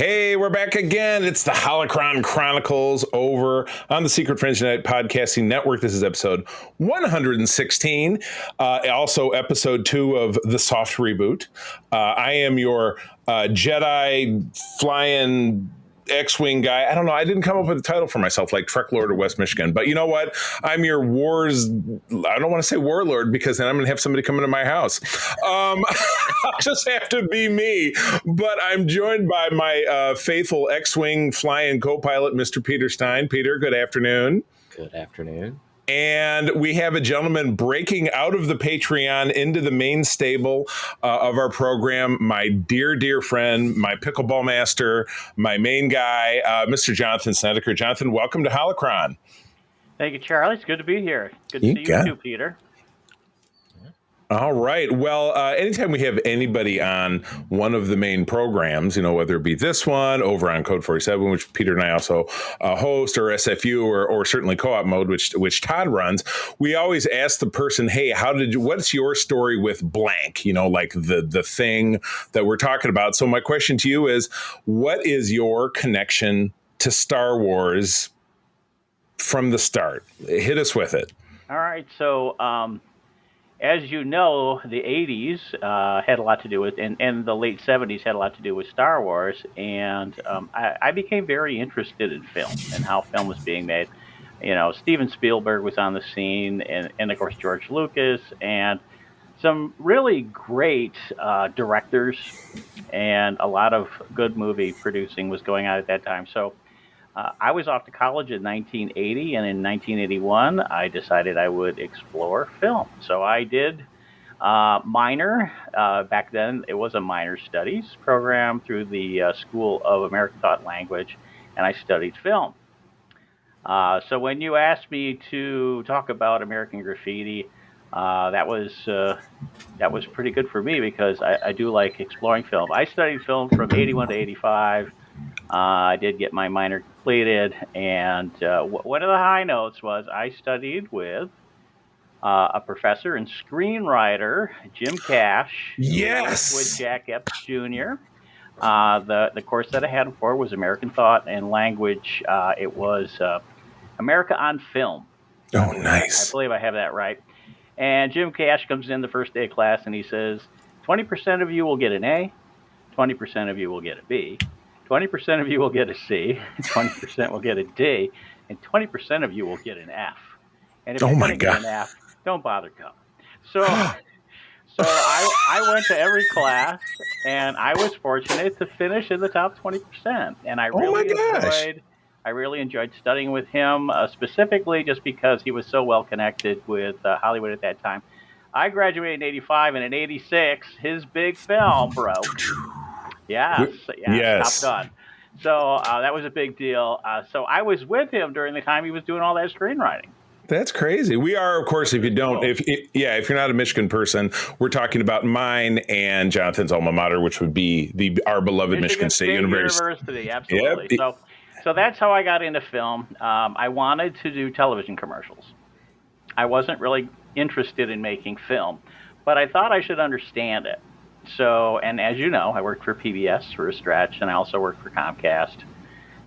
Hey, we're back again. It's the Holocron Chronicles over on the Secret Fringe Night Podcasting Network. This is episode 116, also episode 2 of the soft reboot. I am your Jedi flying X-Wing guy. I don't know. I didn't come up with a title for myself like Trek Lord of West Michigan. But you know what? I'm your wars. I don't want to say warlord because then I'm going to have somebody come into my house. I'll just have to be me. But I'm joined by my faithful X-Wing flying co-pilot, Mr. Peter Stein. Peter, good afternoon. Good afternoon. And we have a gentleman breaking out of the Patreon into the main stable of our program, my dear, dear friend, my pickleball master, my main guy, Mr. Jonathan Snedeker. Jonathan, welcome to Holocron. Thank you, Charlie. It's good to be here. Good to see you too, Peter. All right. Well, anytime we have anybody on one of the main programs, you know, whether it be this one over on Code 47, which Peter and I also host, or SFU, or certainly Co-op Mode, which Todd runs, we always ask the person, hey, what's your story with blank? You know, like the thing that we're talking about. So my question to you is, what is your connection to Star Wars from the start? Hit us with it. All right. So, as you know, the 80s had a lot to do with, and the late 70s had a lot to do with Star Wars. And I became very interested in film and how film was being made. You know, Steven Spielberg was on the scene, and of course, George Lucas, and some really great directors, and a lot of good movie producing was going on at that time. So I was off to college in 1980, and in 1981, I decided I would explore film. So I did minor. Back then, it was a minor studies program through the School of American Thought and Language, and I studied film. So when you asked me to talk about American Graffiti, that was pretty good for me because I do like exploring film. I studied film from 81 to 85. I did get my minor completed, and one of the high notes was I studied with a professor and screenwriter, Jim Cash. Yes. With Jack Epps Jr. The course that I had him for was American Thought and Language. It was America on Film. Oh, nice. I believe I have that right. And Jim Cash comes in the first day of class, and he says, 20% of you will get an A, 20% of you will get a B, 20% of you will get a C, 20% will get a D, and 20% of you will get an F. And if you're going to get an F, don't bother coming. So I went to every class, and I was fortunate to finish in the top 20%. And I really enjoyed studying with him, specifically just because he was so well connected with Hollywood at that time. I graduated in 85, and in 86, his big film broke. Yes. Top Gun. So that was a big deal. So I was with him during the time he was doing all that screenwriting. That's crazy. We are, of course, if you're not a Michigan person, we're talking about mine and Jonathan's alma mater, which would be our beloved Michigan State University. Absolutely. Yep. So that's how I got into film. I wanted to do television commercials. I wasn't really interested in making film, but I thought I should understand it. So, and as you know, I worked for PBS for a stretch, and I also worked for Comcast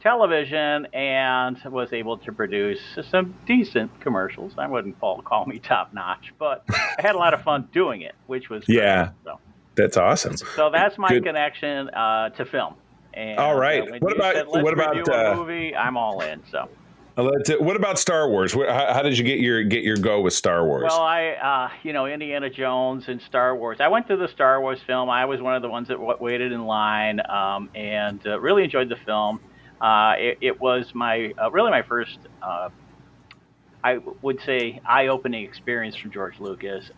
Television, and was able to produce some decent commercials. I wouldn't call me top notch, but I had a lot of fun doing it, which was great. So. That's awesome. So that's my connection to film. And, all right. What about a movie? I'm all in. So. What about Star Wars? How did you get your go with Star Wars? Well, I Indiana Jones and Star Wars. I went to the Star Wars film. I was one of the ones that waited in line, and really enjoyed the film. It was my first, I would say, eye-opening experience from George Lucas.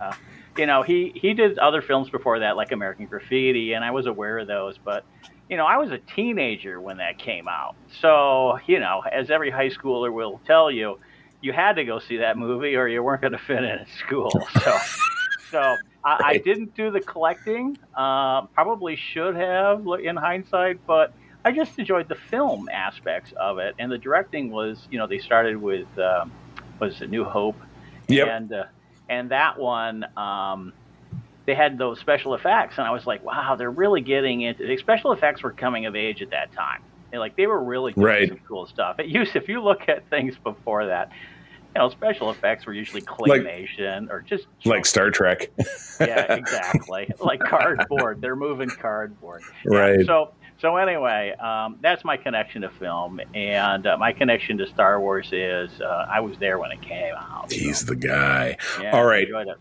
He did other films before that, like American Graffiti, and I was aware of those, but I was a teenager when that came out. So, as every high schooler will tell you, you had to go see that movie or you weren't going to fit in at school. So I didn't do the collecting. Probably should have in hindsight, but I just enjoyed the film aspects of it. And the directing was, they started with, was it New Hope? Yep. And that one, they had those special effects, and I was like, wow, they're really getting into the special effects were coming of age at that time. And like they were really doing some cool stuff. If you look at things before that, special effects were usually claymation or just like Star Trek. Yeah, exactly. Like cardboard. They're moving cardboard. Right. Yeah. So anyway, that's my connection to film, and my connection to Star Wars is I was there when it came out. He's the guy. Yeah, all right. I enjoyed it.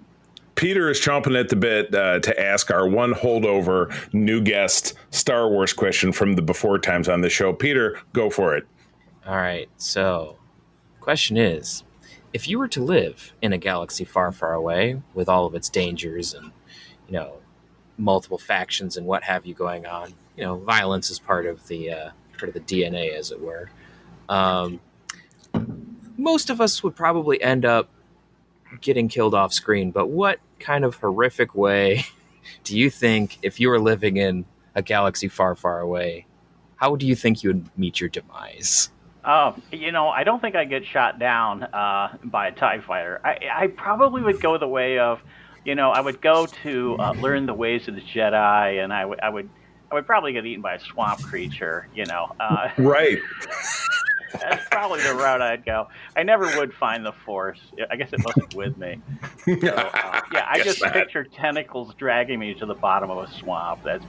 Peter is chomping at the bit to ask our one holdover new guest Star Wars question from the before times on the show. Peter, go for it. All right. So, question is, if you were to live in a galaxy far, far away with all of its dangers and, multiple factions and what have you going on, violence is part of the DNA, as it were. Most of us would probably end up getting killed off screen, but what kind of horrific way do you think, if you were living in a galaxy far, far away, how do you think you would meet your demise? I don't think I'd get shot down by a TIE fighter. I probably would go the way of, I would go to learn the ways of the Jedi, and I would probably get eaten by a swamp creature, Right. That's probably the route I'd go. I never would find the Force. I guess it wasn't with me. So, yeah, I just picture tentacles dragging me to the bottom of a swamp. That's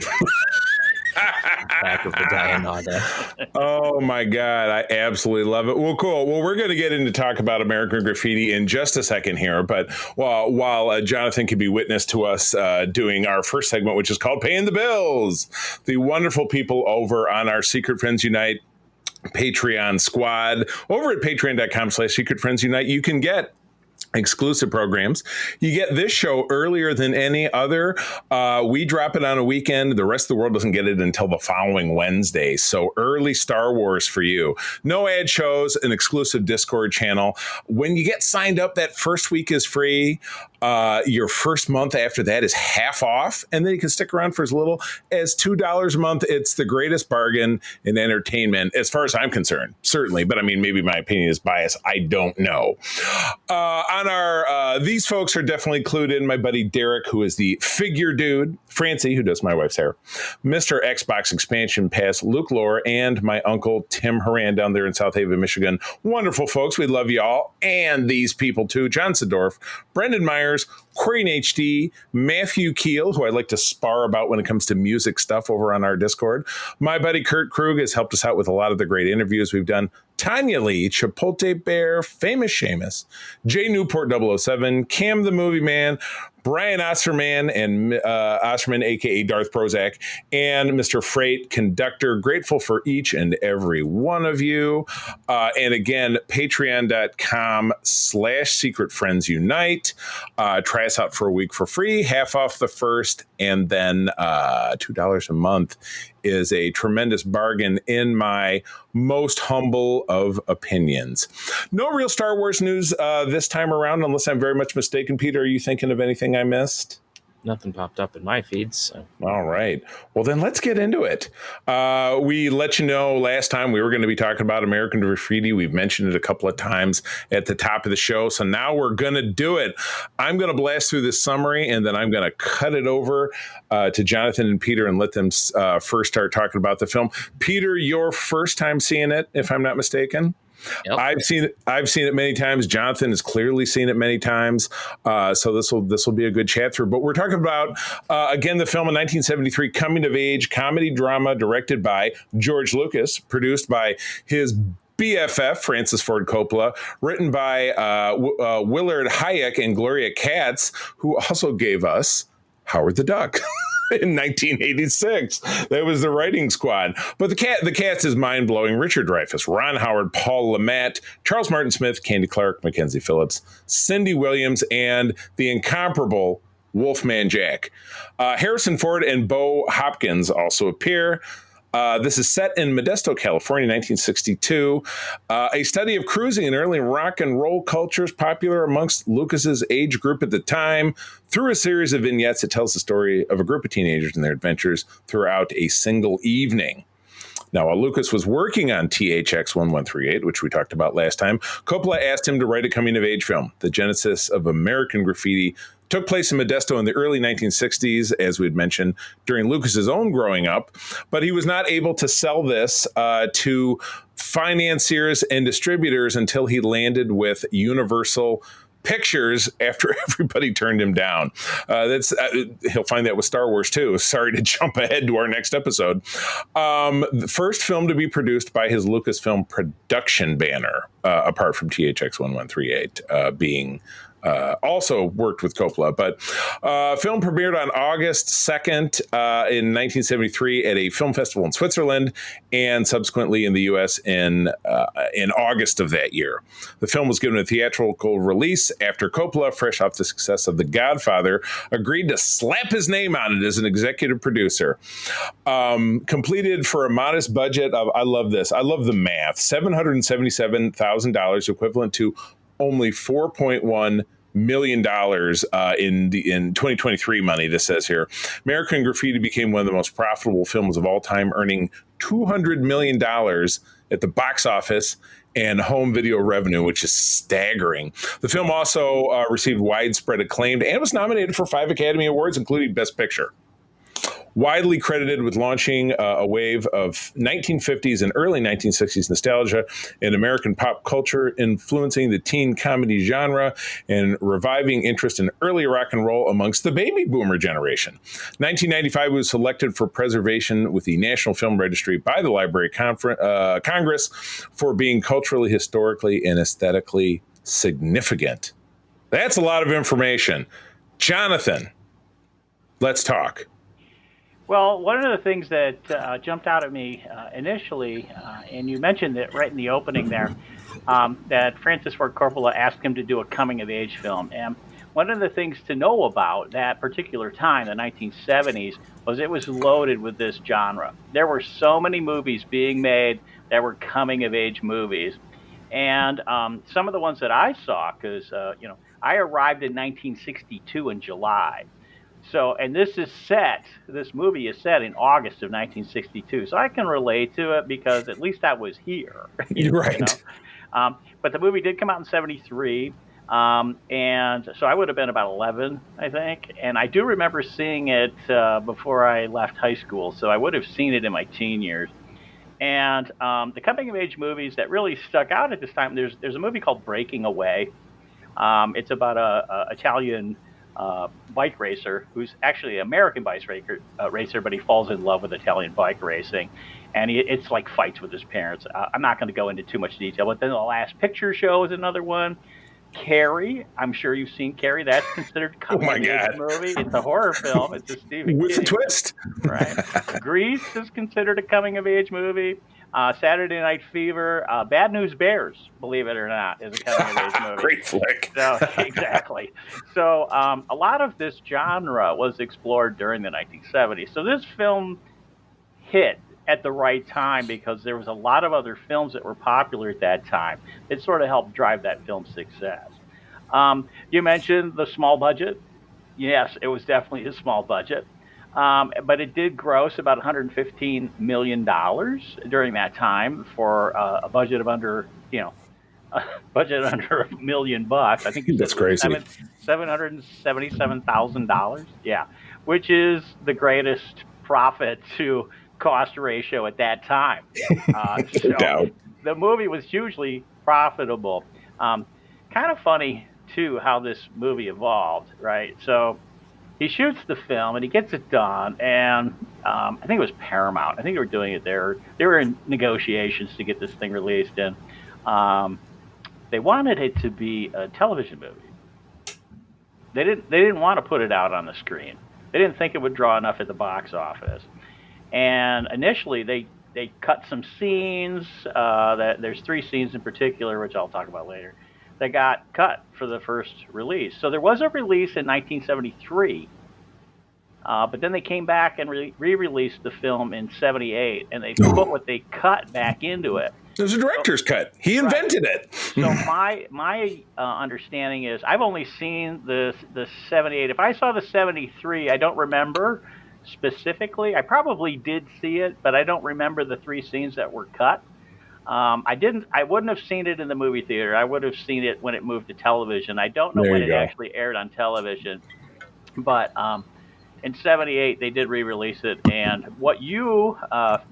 back of the Dianoga. Oh my God, I absolutely love it. Well, cool. Well, we're going to get into talk about American Graffiti in just a second here, but while Jonathan can be witness to us doing our first segment, which is called Paying the Bills, the wonderful people over on our Secret Friends Unite Patreon squad over at patreon.com/Secret Friends Unite, you can get exclusive programs. You get this show earlier than any other. We drop it on a weekend. The rest of the world doesn't get it until the following Wednesday. So early Star Wars for you. No ad shows, an exclusive Discord channel. When you get signed up, that first week is free. Your first month after that is half off, and then you can stick around for as little as $2 a month. It's the greatest bargain in entertainment, as far as I'm concerned, certainly. But I mean, maybe my opinion is biased. I don't know. On our, these folks are definitely clued in. My buddy Derek, who is the figure dude, Francie, who does my wife's hair, Mr. Xbox Expansion Pass, Luke Lore, and my uncle Tim Horan down there in South Haven, Michigan. Wonderful folks. We love you all. And these people too: John Sedorf, Brendan Myers, Queen HD, Matthew Keel, who I like to spar about when it comes to music stuff over on our Discord. My buddy Kurt Krug has helped us out with a lot of the great interviews we've done. Tanya Lee, Chipotle Bear, Famous Seamus, Jay Newport 007, Cam the Movie Man, Brian Osterman, and Osterman, a.k.a. Darth Prozac, and Mr. Freight Conductor. Grateful for each and every one of you. And again, patreon.com/Secret Friends Unite. Try us out for a week for free, half off the first, and then $2 a month is a tremendous bargain in my most humble of opinions. No real Star Wars news this time around, unless I'm very much mistaken. Peter, are you thinking of anything I missed? Nothing popped up in my feeds. So. All right. Well, then let's get into it. We let you know last time we were going to be talking about American Graffiti. We've mentioned it a couple of times at the top of the show. So now we're going to do it. I'm going to blast through this summary, and then I'm going to cut it over to Jonathan and Peter and let them first start talking about the film. Peter, your first time seeing it, if I'm not mistaken? Yep. I've seen it many times. Jonathan has clearly seen it many times. So this will be a good chat through. But we're talking about again the film, a 1973 coming of age comedy drama directed by George Lucas, produced by his BFF Francis Ford Coppola, written by Willard Hayek and Gloria Katz, who also gave us Howard the Duck. In 1986, that was the writing squad. But the cast is mind-blowing. Richard Dreyfuss, Ron Howard, Paul LeMat, Charles Martin Smith, Candy Clark, Mackenzie Phillips, Cindy Williams, and the incomparable Wolfman Jack. Harrison Ford and Bo Hopkins also appear. This is set in Modesto, California, 1962. A study of cruising and early rock and roll cultures popular amongst Lucas's age group at the time. Through a series of vignettes, it tells the story of a group of teenagers and their adventures throughout a single evening. Now, while Lucas was working on THX 1138, which we talked about last time, Coppola asked him to write a coming-of-age film. The genesis of American Graffiti Took place in Modesto in the early 1960s, as we'd mentioned, during Lucas's own growing up, but he was not able to sell this to financiers and distributors until he landed with Universal Pictures after everybody turned him down. He'll find that with Star Wars too. Sorry to jump ahead to our next episode. The first film to be produced by his Lucasfilm production banner, apart from THX 1138, being also worked with Coppola, but film premiered on August 2nd in 1973 at a film festival in Switzerland, and subsequently in the U.S. in August of that year. The film was given a theatrical release after Coppola, fresh off the success of The Godfather, agreed to slap his name on it as an executive producer. Completed for a modest budget of, I love this, I love the math, $777,000, equivalent to only $4.1 million in 2023 money, this says here. American Graffiti became one of the most profitable films of all time, earning $200 million at the box office and home video revenue, which is staggering. The film also received widespread acclaim and was nominated for 5 Academy Awards, including Best Picture. Widely credited with launching a wave of 1950s and early 1960s nostalgia in American pop culture, influencing the teen comedy genre and reviving interest in early rock and roll amongst the baby boomer generation. 1995 was selected for preservation with the National Film Registry by the Library Congress for being culturally, historically, and aesthetically significant. That's a lot of information. Jonathan, let's talk. Well, one of the things that jumped out at me initially, and you mentioned it right in the opening there, that Francis Ford Coppola asked him to do a coming-of-age film. And one of the things to know about that particular time, the 1970s, was it was loaded with this genre. There were so many movies being made that were coming-of-age movies. And some of the ones that I saw, because, I arrived in 1962 in July. So, and this movie is set in August of 1962. So I can relate to it because at least I was here. Right. But the movie did come out in 73. And so I would have been about 11, I think. And I do remember seeing it before I left high school. So I would have seen it in my teen years. And the coming of age movies that really stuck out at this time, there's a movie called Breaking Away. It's about a Italian bike racer who's actually an American bike racer, but he falls in love with Italian bike racing, and it's like fights with his parents. I'm not going to go into too much detail, but then The Last Picture Show is another one. Carrie, I'm sure you've seen Carrie. That's considered a coming-of-age movie. It's a horror film. It's a Stephen with King. a twist. Right. Grease is considered a coming-of-age movie. Saturday Night Fever, Bad News Bears, believe it or not, is a coming-of-age movie. Great flick. So, exactly. So a lot of this genre was explored during the 1970s. So this film hit at the right time because there was a lot of other films that were popular at that time. It sort of helped drive that film's success. You mentioned the small budget. Yes, it was definitely a small budget. But it did gross about $115 million during that time for a budget of under, $1 million. I think that's crazy. $777,000. Yeah, which is the greatest profit to cost ratio at that time. So the movie was hugely profitable. Kind of funny too how this movie evolved, right? So he shoots the film and he gets it done, and I think it was Paramount. I think they were doing it there. They were in negotiations to get this thing released, and they wanted it to be a television movie. They didn't want to put it out on the screen. They didn't think it would draw enough at the box office. And initially, they cut some scenes. There's 3 scenes in particular, which I'll talk about later, that got cut for the first release. So there was a release in 1973, but then they came back and re-released the film in 78, and they put what they cut back into it. There's a director's cut. He invented it. So my understanding is I've only seen the 78. If I saw the 73, I don't remember specifically. I probably did see it, but I don't remember the 3 scenes that were cut. I wouldn't have seen it in the movie theater. I would have seen it when it moved to television. I don't know There when you it go. actually aired on television, but in '78 they did re-release it. And what you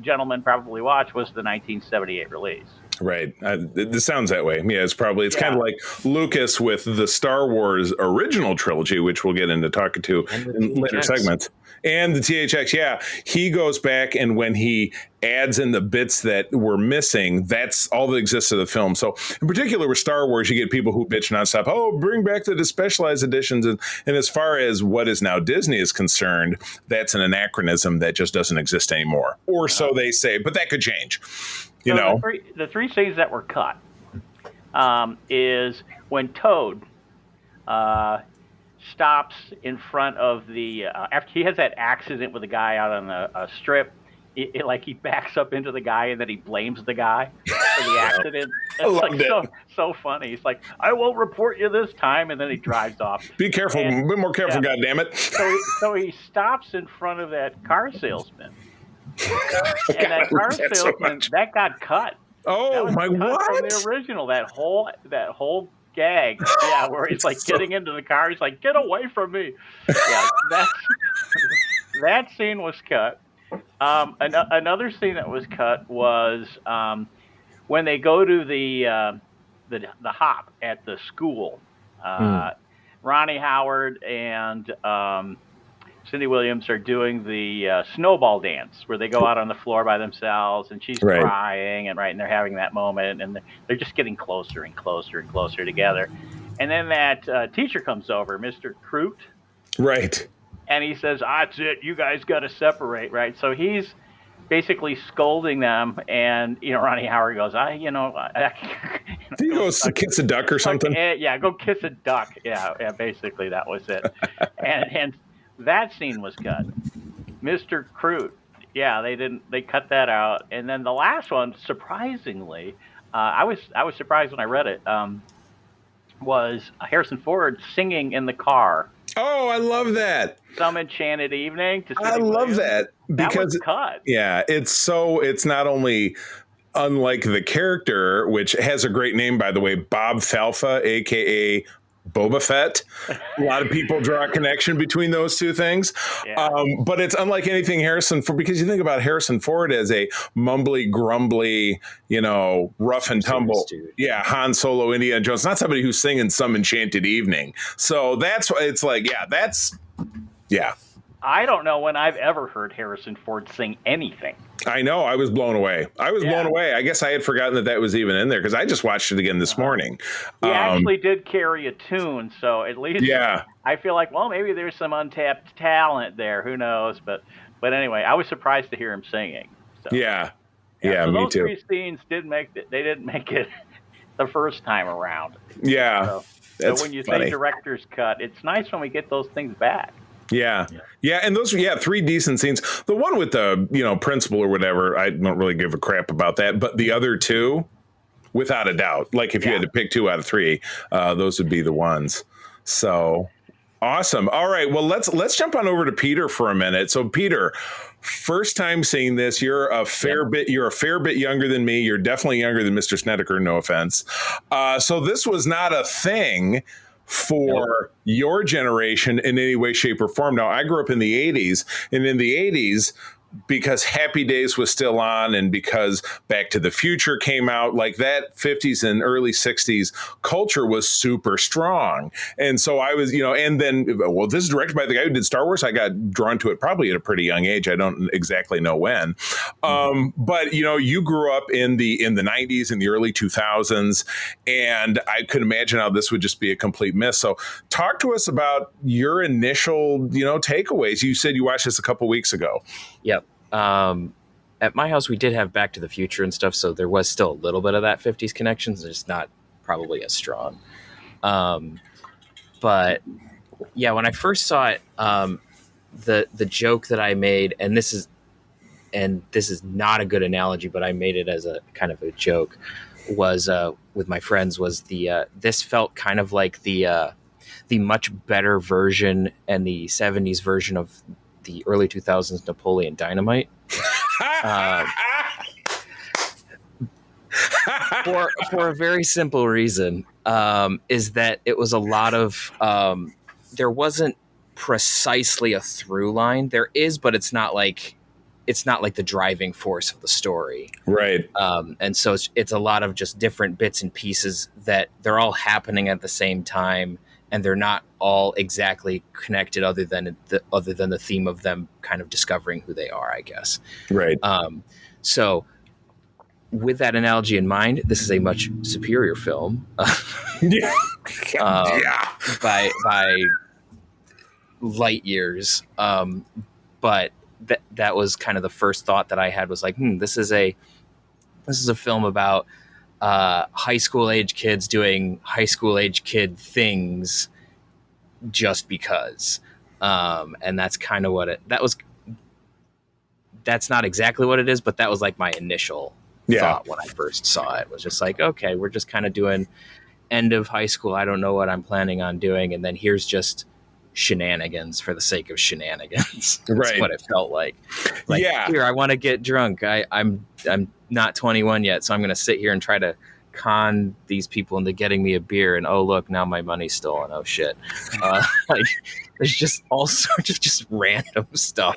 gentlemen probably watched was the 1978 release. Right. This sounds that way. Yeah, it's kind Yeah. of like Lucas with the Star Wars original trilogy, which we'll get into talking to And the in later THX. segments. And the THX, yeah. He goes back, and when he adds in the bits that were missing, that's all that exists of the film. So in particular with Star Wars, you get people who bitch nonstop, oh, bring back the specialized editions. And as far as what is now Disney is concerned, that's an anachronism that just doesn't exist anymore. Or so they say, but that could change. You know, the three scenes that were cut is when Toad stops in front of the after he has that accident with a guy out on a strip. Like he backs up into the guy and then he blames the guy for the accident. It's like so funny. He's like, "I won't report you this time," and then he drives off. Be careful, a bit more careful, goddammit. So he stops in front of that car salesman. And that car salesman, that got cut. Oh my God! From the original, that whole gag, where he's like getting into the car, he's like, "Get away from me!" Yeah, that scene was cut. Another scene that was cut was when they go to the hop at the school. Ronnie Howard and Cindy Williams are doing the snowball dance where they go out on the floor by themselves, and she's crying, and they're having that moment, and they're just getting closer and closer and closer together. And then that teacher comes over, Mr. Crute. Right. And he says, "That's it. You guys got to separate," right? So he's basically scolding them, and Ronnie Howard goes, He goes to kiss a duck or something. Yeah, go kiss a duck. Yeah. Basically, that was it. and that scene was cut. Mr. Crute, they cut that out. And then the last one, surprisingly, I was surprised when I read it. Was Harrison Ford singing in the car. Oh, I love that. Some Enchanted Evening. I love that because that was cut. Yeah, it's not only unlike the character, which has a great name, by the way, Bob Falfa, aka Boba Fett. A lot of people draw a connection between those two things. Yeah. But it's unlike anything Harrison Ford, because you think about Harrison Ford as a mumbly, grumbly, rough and tumble. Yeah, Han Solo, Indiana Jones, not somebody who's singing Some Enchanted Evening. So that's why it's like, yeah. I don't know when I've ever heard Harrison Ford sing anything. I know. I was blown away. Blown away. I guess I had forgotten that was even in there because I just watched it again this morning. He actually did carry a tune, so at least I feel like, well, maybe there's some untapped talent there. Who knows? But anyway, I was surprised to hear him singing. So. Yeah, so me those too. Three scenes didn't make it the first time around. Yeah, so when you say director's cut, it's nice when we get those things back. Yeah. And those, three decent scenes. The one with the, principal or whatever, I don't really give a crap about that. But the other two, without a doubt, like if you had to pick 2 out of 3, those would be the ones. So awesome. All right. Well, let's jump on over to Peter for a minute. So Peter, first time seeing this, you're a fair bit younger than me. You're definitely younger than Mr. Snedeker, no offense. So this was not a thing for your generation in any way, shape, or form. Now, I grew up in the 80s, and in the 80s, because Happy Days was still on and because Back to the Future came out, like that 50s and early 60s culture was super strong. And so I was, and then, this is directed by the guy who did Star Wars. I got drawn to it probably at a pretty young age. I don't exactly know when. But, you grew up in the 90s and the early 2000s, and I could imagine how this would just be a complete miss. So talk to us about your initial, takeaways. You said you watched this a couple weeks ago. Yep. At my house, we did have Back to the Future and stuff, so there was still a little bit of that 50s connection, just not probably as strong. But yeah, when I first saw it, the joke that I made, and this is not a good analogy, but I made it as a kind of a joke, was with my friends, was this felt kind of like the much better version and the 70s version of the early 2000s Napoleon Dynamite. for a very simple reason, is that it was a lot of there wasn't precisely a through line. There is, but it's not like the driving force of the story. Right. And so it's a lot of just different bits and pieces that they're all happening at the same time, and they're not all exactly connected other than the theme of them kind of discovering who they are, I guess. Right. So with that analogy in mind, this is a much superior film. Yeah. By light years. But that was kind of the first thought that I had, was like, this is a film about high school age kids doing high school age kid things just because. And that's kind of what that's not exactly what it is, but that was like my initial thought when I first saw it. Was just like, okay, we're just kind of doing end of high school. I don't know what I'm planning on doing. And then here's just shenanigans for the sake of shenanigans. That's what it felt like. Here, I want to get drunk. I'm not 21 yet, so I'm going to sit here and try to con these people into getting me a beer, and oh look, now my money's stolen. Oh shit. There's just all sorts of just random stuff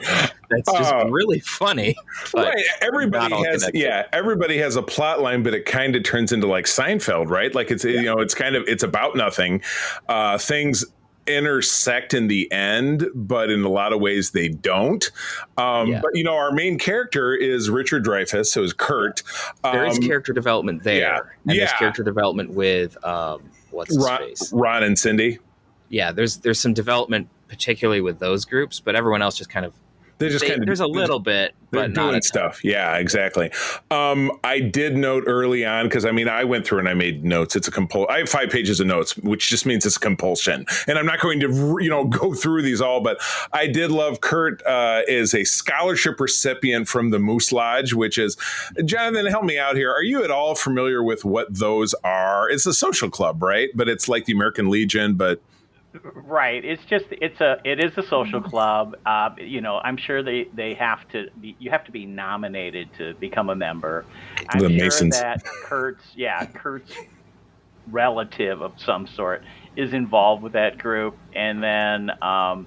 that's just really funny. Right. Everybody has a plot line, but it kind of turns into like Seinfeld, right? Like it's about nothing. Things intersect in the end, but in a lot of ways they don't. But our main character is Richard Dreyfuss, so is Kurt. There is character development there. And there's character development with what's his face? Ron and Cindy. Yeah, there's some development, particularly with those groups, but everyone else just kind of there's a little bit, but they're doing stuff. Yeah, exactly. I did note early on, because I went through and I made notes. It's I have 5 pages of notes, which just means it's a compulsion. And I'm not going to go through these all, but I did love Kurt is a scholarship recipient from the Moose Lodge, which is, Jonathan, help me out here. Are you at all familiar with what those are? It's a social club, right? But it's like the American Legion, but right. It is a social club. I'm sure they have to be, you have to be nominated to become a member. I'm the sure Masons. that Kurt's relative of some sort is involved with that group. And then the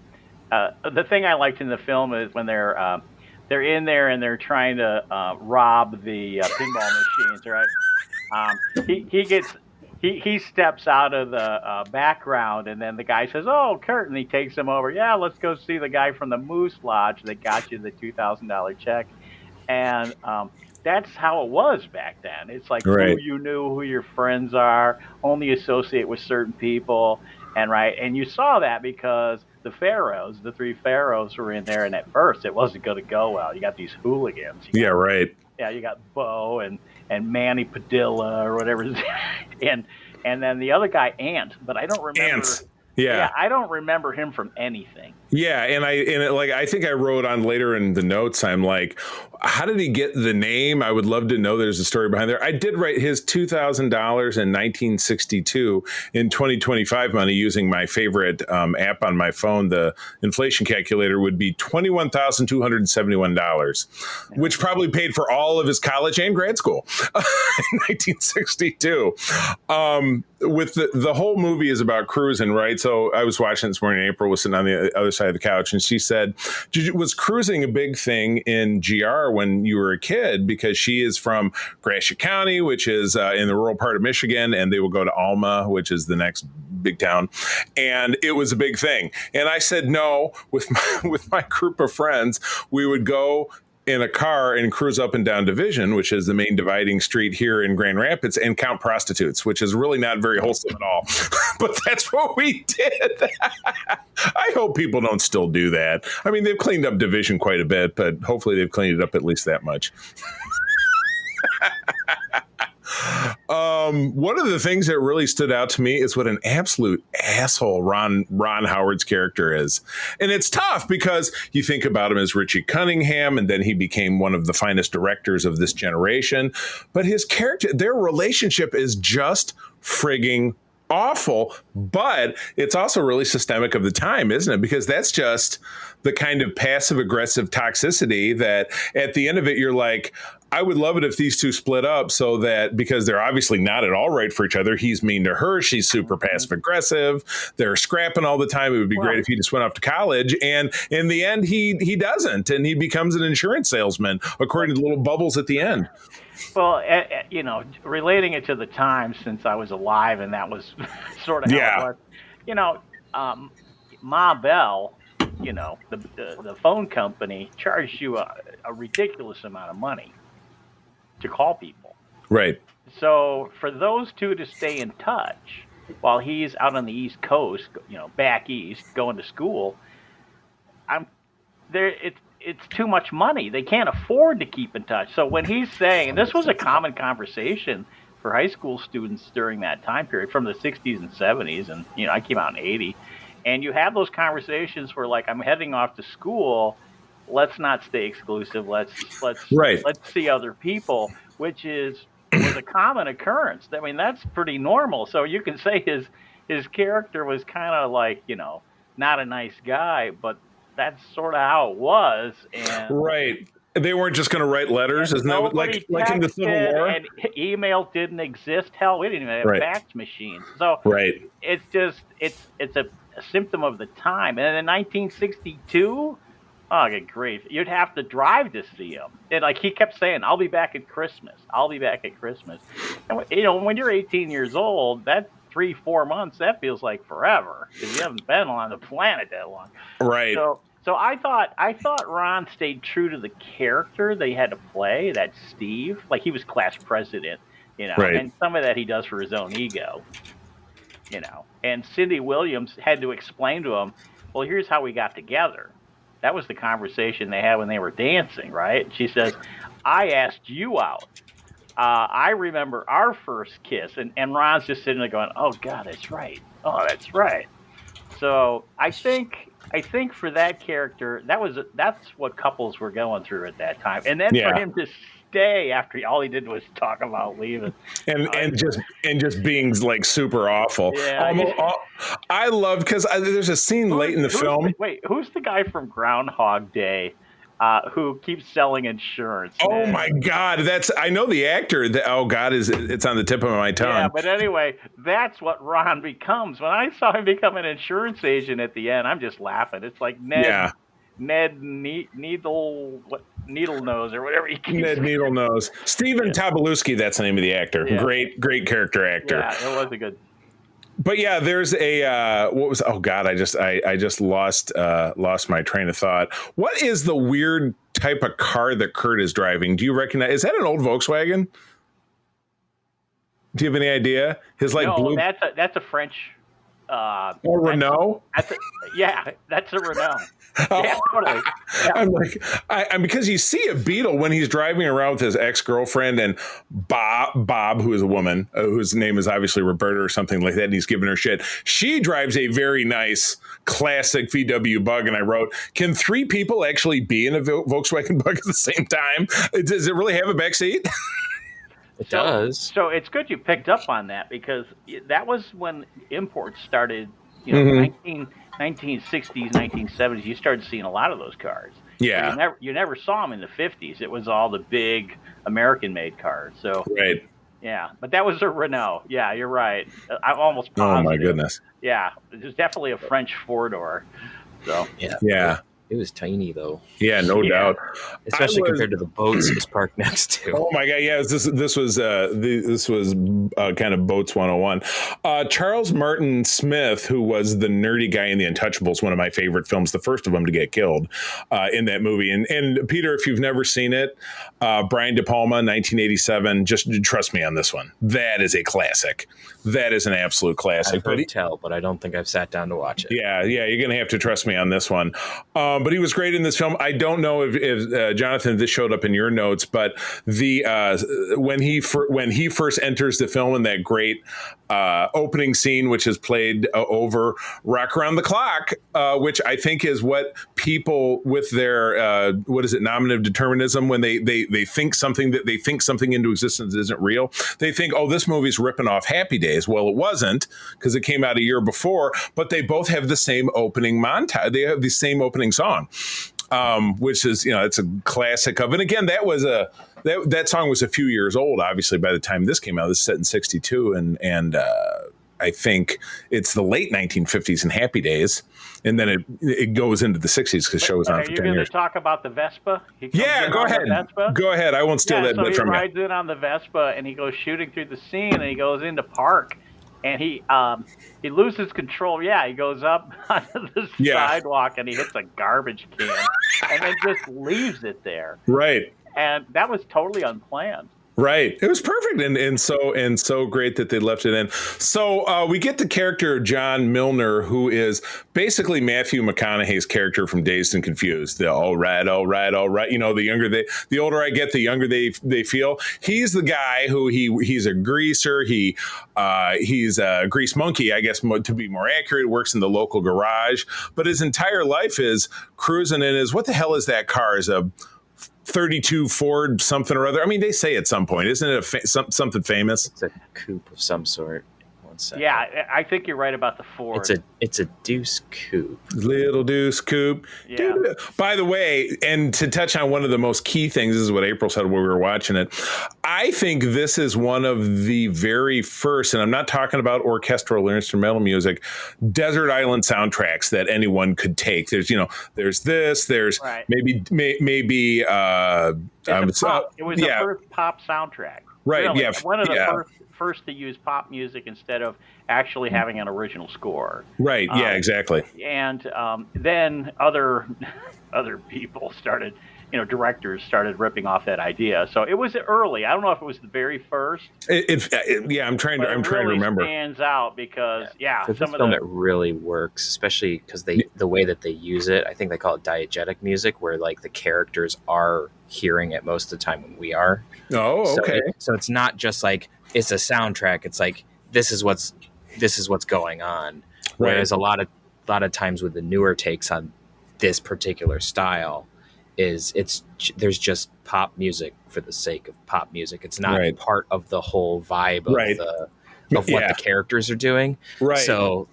thing I liked in the film is when they're in there and they're trying to rob the pinball machines, right? He steps out of the background, and then the guy says, "Oh, Kurt," and he takes him over. Yeah, let's go see the guy from the Moose Lodge that got you the $2,000 check. And that's how it was back then. It's like who you knew, who your friends are, only associate with certain people, and you saw that because the three pharaohs were in there, and at first it wasn't going to go well. You got these hooligans. You got Bo and Manny Padilla or whatever, and then the other guy Ant, but I don't remember. Ant. Yeah, I don't remember him from anything. Yeah, I think I wrote on later in the notes, I'm like, how did he get the name? I would love to know. There's a story behind there. I did write his $2,000 in 1962 in 2025 money using my favorite app on my phone. The inflation calculator would be $21,271, which probably paid for all of his college and grad school in 1962. With the whole movie is about cruising, right? So I was watching this morning. April was sitting on the other side of the couch, and she said, was cruising a big thing in GR when you were a kid? Because she is from Gratiot County, which is in the rural part of Michigan, and they will go to Alma, which is the next big town. And it was a big thing. And I said, no, with my group of friends, we would go in a car and cruise up and down Division, which is the main dividing street here in Grand Rapids, and count prostitutes, which is really not very wholesome at all. But that's what we did. I hope people don't still do that. I mean, they've cleaned up Division quite a bit, but hopefully they've cleaned it up at least that much. One of the things that really stood out to me is what an absolute asshole Ron Howard's character is. And it's tough because you think about him as Richie Cunningham, and then he became one of the finest directors of this generation. But his character, their relationship is just frigging awful, but it's also really systemic of the time, isn't it? Because that's just the kind of passive aggressive toxicity that at the end of it, you're like, I would love it if these two split up so that, because they're obviously not at all right for each other. He's mean to her. She's super passive aggressive. They're scrapping all the time. It would be great if he just went off to college. And in the end, he doesn't. And he becomes an insurance salesman, according to the little bubbles at the end. Well, relating it to the time since I was alive, and that was sort of how it was. Ma Bell, the phone company charged you a ridiculous amount of money to call people. Right. So for those two to stay in touch while he's out on the East Coast, back east, going to school, it's too much money. They can't afford to keep in touch. So when he's saying, and this was a common conversation for high school students during that time period from the 60s and 70s, and I came out in 80, and you have those conversations where, like, I'm heading off to school, let's not stay exclusive, let's see other people, which was a common occurrence. I mean, that's pretty normal. So you can say his character was kind of like, not a nice guy, but that's sort of how it was. And right. They weren't just going to write letters, isn't that like in the Civil War? And email didn't exist. Hell, we didn't even have fax machines. So it's just it's a symptom of the time. And in 1962, oh, good grief, you'd have to drive to see him. And like he kept saying, "I'll be back at Christmas. I'll be back at Christmas." And when you're 18 years old, that 3-4 months, that feels like forever because you haven't been on the planet that long. Right. So I thought Ron stayed true to the character they had to play, that Steve. Like, he was class president, and some of that he does for his own ego, And Cindy Williams had to explain to him, well, here's how we got together. That was the conversation they had when they were dancing, right? She says, I asked you out. I remember our first kiss, and Ron's just sitting there going, "Oh God, that's right. Oh, that's right." So I think for that character, that's what couples were going through at that time, and then for him to stay after all he did was talk about leaving, and just being like super awful. Yeah, I love because there's a scene late in the film. Who's the guy from Groundhog Day? Who keeps selling insurance? Oh my God, I know the actor. It's on the tip of my tongue. Yeah, but anyway, that's what Ron becomes. When I saw him become an insurance agent at the end, I'm just laughing. It's like Ned Needle Nose or whatever he keeps Ned Needle Nose. Stephen Tobolowsky, that's the name of the actor. Yeah. Great character actor. Yeah, it was a good. But yeah, there's a oh God, I just lost my train of thought. What is the weird type of car that Kurt is driving? Do you recognize? Is that an old Volkswagen? Do you have any idea? Blue. That's a French. Or Renault? That's a Renault. Yeah, totally. Yeah. I'm like, because you see a Beetle when he's driving around with his ex-girlfriend and Bob, who is a woman, whose name is obviously Roberta or something like that, and he's giving her shit. She drives a very nice classic VW Bug, and I wrote, can 3 people actually be in a Volkswagen Bug at the same time? Does it really have a back seat? It does. So it's good you picked up on that because that was when imports started, 1960s, 1970s. You started seeing a lot of those cars. Yeah. You never saw them in the 50s. It was all the big American-made cars. So right. Yeah, but that was a Renault. Yeah, you're right. I'm almost positive. Oh my goodness. Yeah, it was definitely a French 4-door. So yeah. It was tiny, though. Yeah, no doubt. Especially compared to the boats it was parked next to. Oh my God! Yeah, this was kind of boats 101. Charles Martin Smith, who was the nerdy guy in The Untouchables, one of my favorite films, the first of them to get killed in that movie. And Peter, if you've never seen it, Brian De Palma, 1987. Just trust me on this one. That is a classic. That is an absolute classic. I've heard tell, but I don't think I've sat down to watch it. Yeah, you're gonna have to trust me on this one. But he was great in this film. I don't know if Jonathan, this showed up in your notes, but when he first enters the film in that great opening scene, which is played over Rock Around the Clock, which I think is what people with their nominative determinism, when they think something into existence isn't real, they think, oh, this movie's ripping off Happy Days. Well, it wasn't, because it came out a year before, but they both have the same opening montage. They have the same opening song. Which is, it's a classic of, and again, that was a that song was a few years old, obviously, by the time this came out. This is set in 62, and I think it's the late 1950s and Happy Days, and then it goes into the 60s because the show was on for 10 years. Are you going to talk about the Vespa? Yeah, go ahead. Go ahead. I won't steal that bit from you. He rides in on the Vespa, and he goes shooting through the scene, and he goes into park, and he loses control. Yeah, he goes up onto the sidewalk, and he hits a garbage can, and then just leaves it there. Right. And that was totally unplanned. Right. It was perfect and so great that they left it in. So we get the character of John Milner, who is basically Matthew McConaughey's character from Dazed and Confused. The all right. You know, the older I get, the younger they feel. He's the guy who he's a greaser. He's a grease monkey, I guess, to be more accurate, works in the local garage. But his entire life is cruising in his, what the hell is that car? Is a 32 Ford something or other. I mean, they say at some point, isn't it something famous? It's a coupe of some sort. One second. Yeah, I think you're right about the Ford. It's a Deuce coupe. Little Deuce coupe. Yeah. By the way, and to touch on one of the most key things, this is what April said when we were watching it. I think this is one of the very first, and I'm not talking about orchestral or instrumental music, desert island soundtracks that anyone could take. There's this, there's right. maybe it was the first pop soundtrack. Right. Really, yeah. One of the first to use pop music instead of actually having an original score. Right. Yeah. Exactly. And then other people started, directors started ripping off that idea. So it was early. I don't know if it was the very first. I'm trying to remember. It stands out because for this film it really works, especially because the way that they use it. I think they call it diegetic music, where like the characters are hearing it most of the time when we are. Oh, okay. So it's not just like it's a soundtrack. It's like this is what's going on. Right. Whereas a lot of times with the newer takes on this particular style, there's just pop music for the sake of pop music. It's not part of the whole vibe of what the characters are doing. Right. So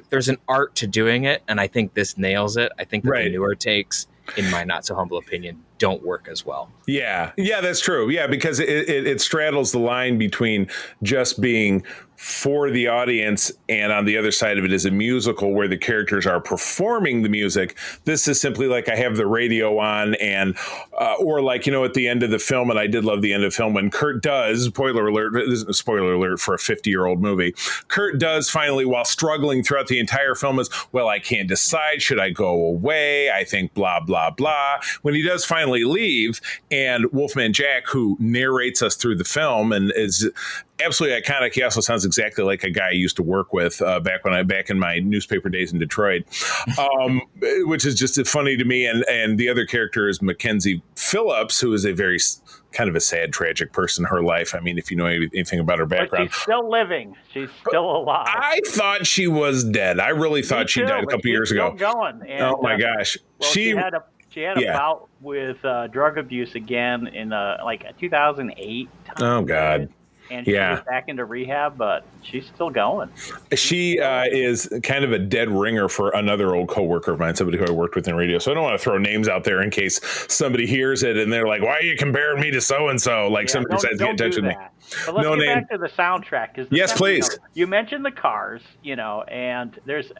there's an art to doing it, and I think this nails it. I think that the newer takes, in my not so humble opinion, don't work as well. Yeah, that's true. Yeah, because it straddles the line between just being for the audience, and on the other side of it is a musical where the characters are performing the music. This is simply like I have the radio on, and or like at the end of the film, and I did love the end of the film when Kurt does, spoiler alert for a 50-year-old movie, Kurt does finally, while struggling throughout the entire film, is, well, I can't decide, should I go away, I think blah blah blah, when he does finally leave, and Wolfman Jack, who narrates us through the film and is absolutely iconic. He also sounds exactly like a guy I used to work with back in my newspaper days in Detroit, which is just funny to me. And the other character is Mackenzie Phillips, who is a very kind of a sad, tragic person in her life. I mean, if you know anything about her background. But she's still living. She's still alive. I thought she was dead. I really thought she died a couple years ago. Still going. And, oh my gosh. Well, she had a bout with drug abuse again in 2008. Oh God. And she was back into rehab, but she's still going. She is kind of a dead ringer for another old coworker of mine, somebody who I worked with in radio. So I don't want to throw names out there in case somebody hears it and they're like, "Why are you comparing me to so and so?" Like somebody decides to get in touch with me. But let's get back to the soundtrack. Yes, please. You mentioned the Cars, and there's,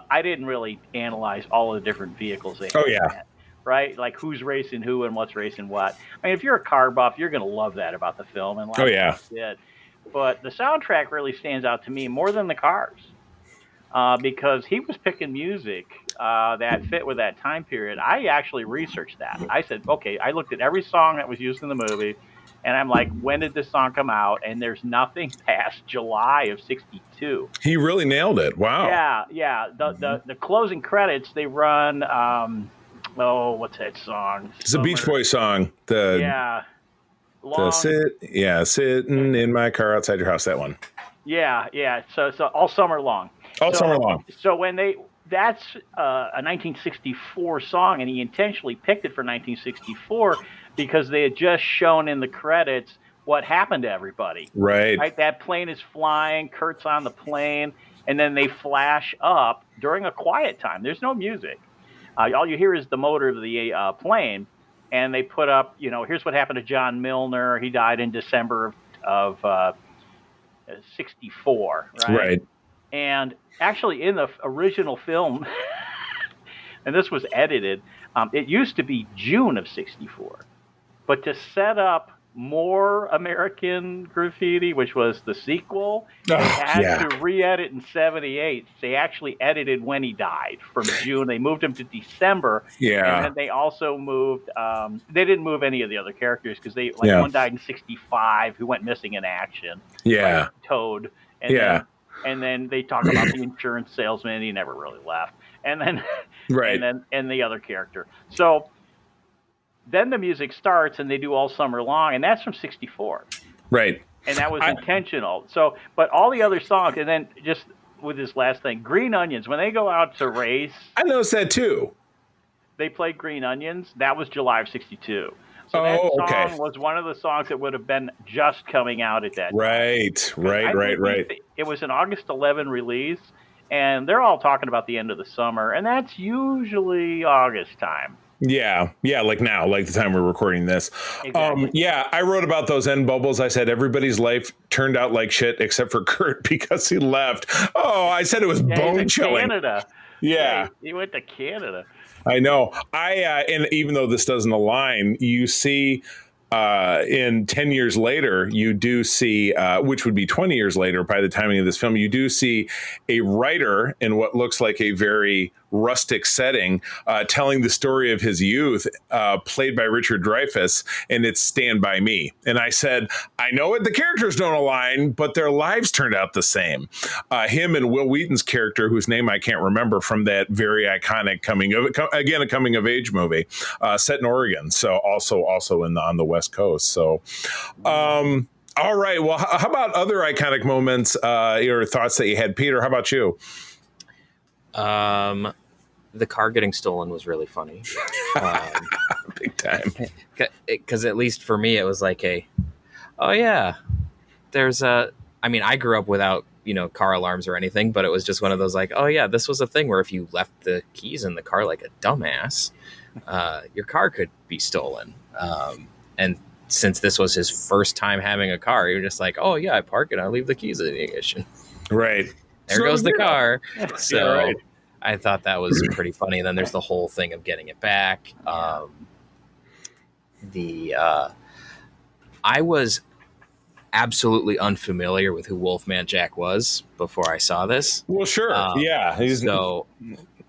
I didn't really analyze all of the different vehicles they had. Oh yeah. Right? Like who's racing who and what's racing what. I mean, if you're a car buff, you're going to love that about the film. And did. But the soundtrack really stands out to me more than the cars because he was picking music that fit with that time period. I actually researched that. I said, okay, I looked at every song that was used in the movie, and I'm like, when did this song come out? And there's nothing past July of '62. He really nailed it. Wow. Yeah. The closing credits, they run... what's that song? It's a Beach Boys song. Sitting in my car outside your house. That one. Yeah. So all summer long. Summer long. So that's a 1964 song, and he intentionally picked it for 1964 because they had just shown in the credits what happened to everybody. Right. That plane is flying. Kurt's on the plane, and then they flash up during a quiet time. There's no music. All you hear is the motor of the plane, and they put up, here's what happened to John Milner. He died in December of 64, right? Right. And actually, in the original film, and this was edited, it used to be June of 64. But to set up More American Graffiti, which was the sequel, they had to re-edit in 78. They actually edited when he died from June. They moved him to December. Yeah. And then they also moved, they didn't move any of the other characters because one died in 65 who went missing in action. Yeah. Like Toad. And then they talk about the insurance salesman. He never really left. And then, and the other character. So then the music starts and they do All Summer Long, and that's from 64. Right. And that was intentional. So, but all the other songs, and then just with this last thing, Green Onions, when they go out to race. I noticed that too. They played Green Onions. That was July of 62. So that song was one of the songs that would have been just coming out at that time. Right. It was an August 11 release, and they're all talking about the end of the summer, and that's usually August time. Yeah, like now, like the time we're recording this. Exactly. I wrote about those end bubbles. I said everybody's life turned out like shit except for Kurt because he left. Oh, I said it was bone chilling. Canada. Yeah, he went to Canada. I know. And even though this doesn't align, you see in 10 years later, you do see, which would be 20 years later by the timing of this film, you do see a writer in what looks like a very rustic setting telling the story of his youth, played by Richard Dreyfuss, and it's Stand By Me. And I said, I know the characters don't align, but their lives turned out the same. Him and Will Wheaton's character, whose name I can't remember, from that very iconic a coming of age movie set in Oregon. So also on the West Coast. So, all right. Well, how about other iconic moments or thoughts that you had, Peter? How about you? The car getting stolen was really funny. Big time. Because at least for me, it was like I grew up without, car alarms or anything, but it was just one of those like, oh yeah, this was a thing where if you left the keys in the car like a dumbass, your car could be stolen. And since this was his first time having a car, you're just like, oh yeah, I park it, I leave the keys in the ignition. Right. There goes the car. So right. I thought that was pretty funny. And then there's the whole thing of getting it back. I was absolutely unfamiliar with who Wolfman Jack was before I saw this. Well, sure. Yeah. So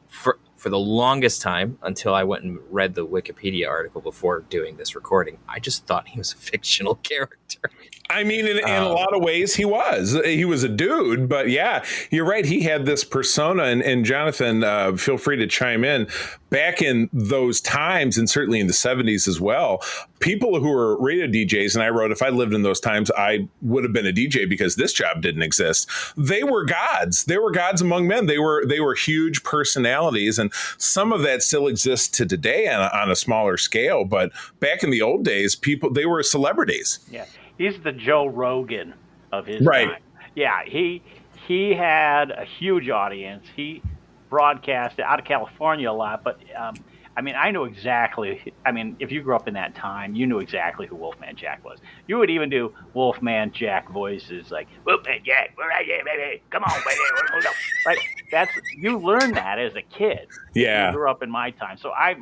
for the longest time, until I went and read the Wikipedia article before doing this recording, I just thought he was a fictional character. I mean, in a lot of ways, he was a dude, but yeah, you're right. He had this persona, and Jonathan, feel free to chime in. Back in those times, and certainly in the 70s as well, people who were radio DJs, and I wrote, if I lived in those times, I would have been a DJ because this job didn't exist. They were gods. They were gods among men. They were huge personalities, and some of that still exists to today on a smaller scale. But back in the old days, they were celebrities. Yeah. He's the Joe Rogan of his time. Yeah, he had a huge audience. He broadcasted out of California a lot, but I know exactly. If you grew up in that time, you knew exactly who Wolfman Jack was. You would even do Wolfman Jack voices like Wolfman Jack, we're right here, baby. Come on, baby. Right? You learned that as a kid. Yeah, you grew up in my time. So I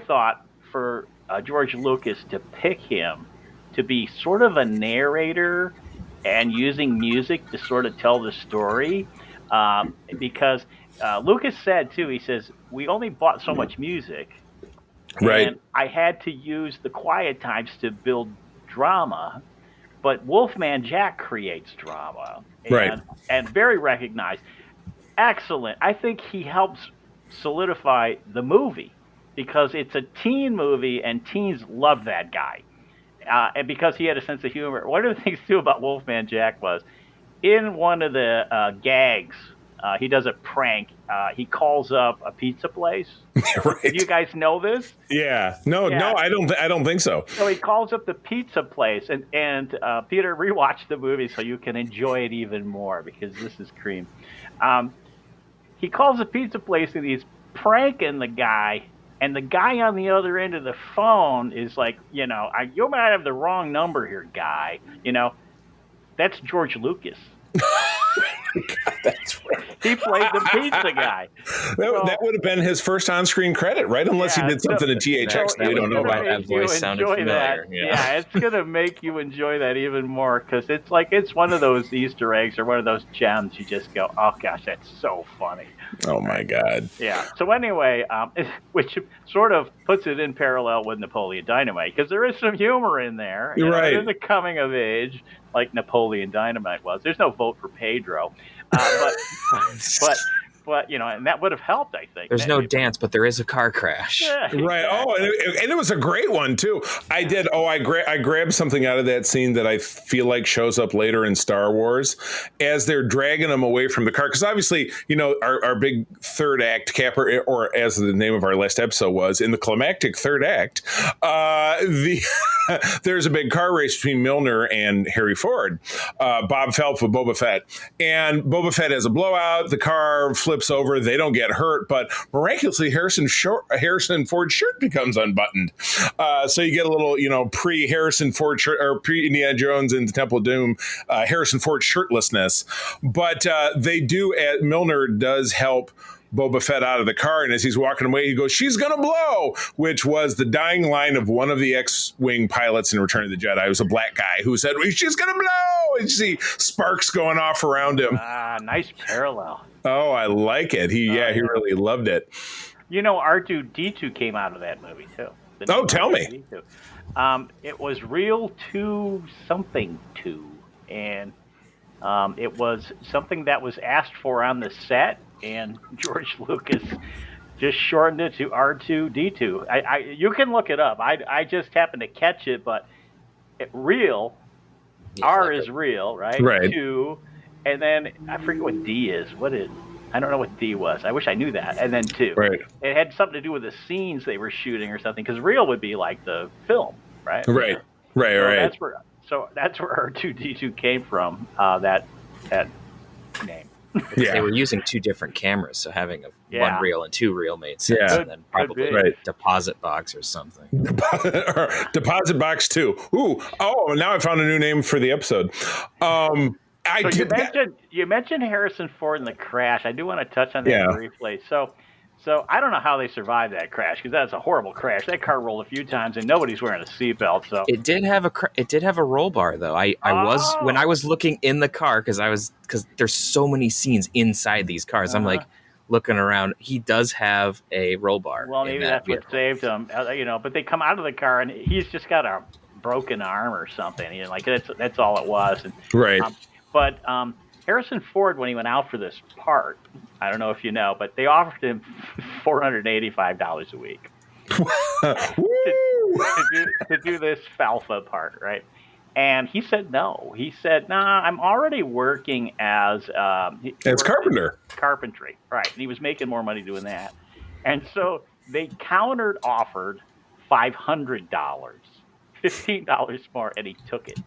thought for George Lucas to pick him to be sort of a narrator and using music to sort of tell the story, because Lucas said too, he says, we only bought so much music, right? And I had to use the quiet times to build drama, but Wolfman Jack creates drama, right? And very recognized. Excellent. I think he helps solidify the movie because it's a teen movie and teens love that guy. And because he had a sense of humor. One of the things, too, about Wolfman Jack was, in one of the gags, he does a prank. He calls up a pizza place. Right. Do you guys know this? Yeah. No, I don't think so. So he calls up the pizza place, and Peter, rewatch the movie so you can enjoy it even more, because this is cream. He calls the pizza place, and he's pranking the guy And the guy on the other end of the phone is like, you might have the wrong number here, guy. That's George Lucas. That's right. He played the pizza guy. That would have been his first on-screen credit, right? Unless he did something at GHX that we don't know about. That voice sounded familiar. Yeah, it's gonna make you enjoy that even more because it's one of those Easter eggs or one of those gems. You just go, oh gosh, that's so funny. Oh my God. Yeah. So anyway, which sort of puts it in parallel with Napoleon Dynamite because there is some humor in there. Right. There's a coming of age like Napoleon Dynamite was. There's no vote for Pedro, but and that would have helped, I think. There's no dance, but there is a car crash. Yeah, exactly. Right. Oh, and it was a great one too. I did. Oh, I grabbed something out of that scene that I feel like shows up later in Star Wars as they're dragging him away from the car. Because obviously, our big third act capper, or as the name of our last episode was, in the climactic third act, there's a big car race between Milner and Harry Ford, Bob Phelps with Boba Fett, and Boba Fett has a blowout. The car flips over. They don't get hurt, but miraculously, Harrison Ford's shirt becomes unbuttoned. So you get a little, pre-Harrison Ford shirt or pre-Indiana Jones and the Temple of Doom, Harrison Ford shirtlessness. But Milner does help Boba Fett out of the car, and as he's walking away, he goes, "She's gonna blow," which was the dying line of one of the X-Wing pilots in Return of the Jedi. It was a black guy who said, "She's gonna blow," and you see sparks going off around him. Nice parallel. Oh, I like it. He really loved it. R2-D2 came out of that movie too. Tell me. It was Real 2 something 2, and it was something that was asked for on the set, and George Lucas just shortened it to R2-D2. You can look it up. I just happened to catch it, but real, R is real, right? Right. 2, and then I forget what D is. I don't know what D was. I wish I knew that. And then 2. Right. It had something to do with the scenes they were shooting or something, because real would be like the film, right? Right. Right. That's where R2-D2 came from. That name. Yeah. They were using 2 different cameras, so having one reel and 2 reel made sense, and then probably deposit box or something. Deposit box 2. Ooh. Oh, now I found a new name for the episode. You mentioned Harrison Ford and the crash. I do want to touch on that briefly. So I don't know how they survived that crash, because that's a horrible crash. That car rolled a few times and nobody's wearing a seatbelt. So it did have a roll bar though. When I was looking in the car, because there's so many scenes inside these cars. I'm like looking around. He does have a roll bar. Well, maybe that's what saved him. But they come out of the car and he's just got a broken arm or something. That's all it was. And, right. But Harrison Ford, when he went out for this part, I don't know if you know, but they offered him $485 a week to do this Falfa part, right? And he said no. He said, "Nah, I'm already working as carpenter. Carpentry, right?" And he was making more money doing that. And so they countered offered $500. $15 more, and he took it.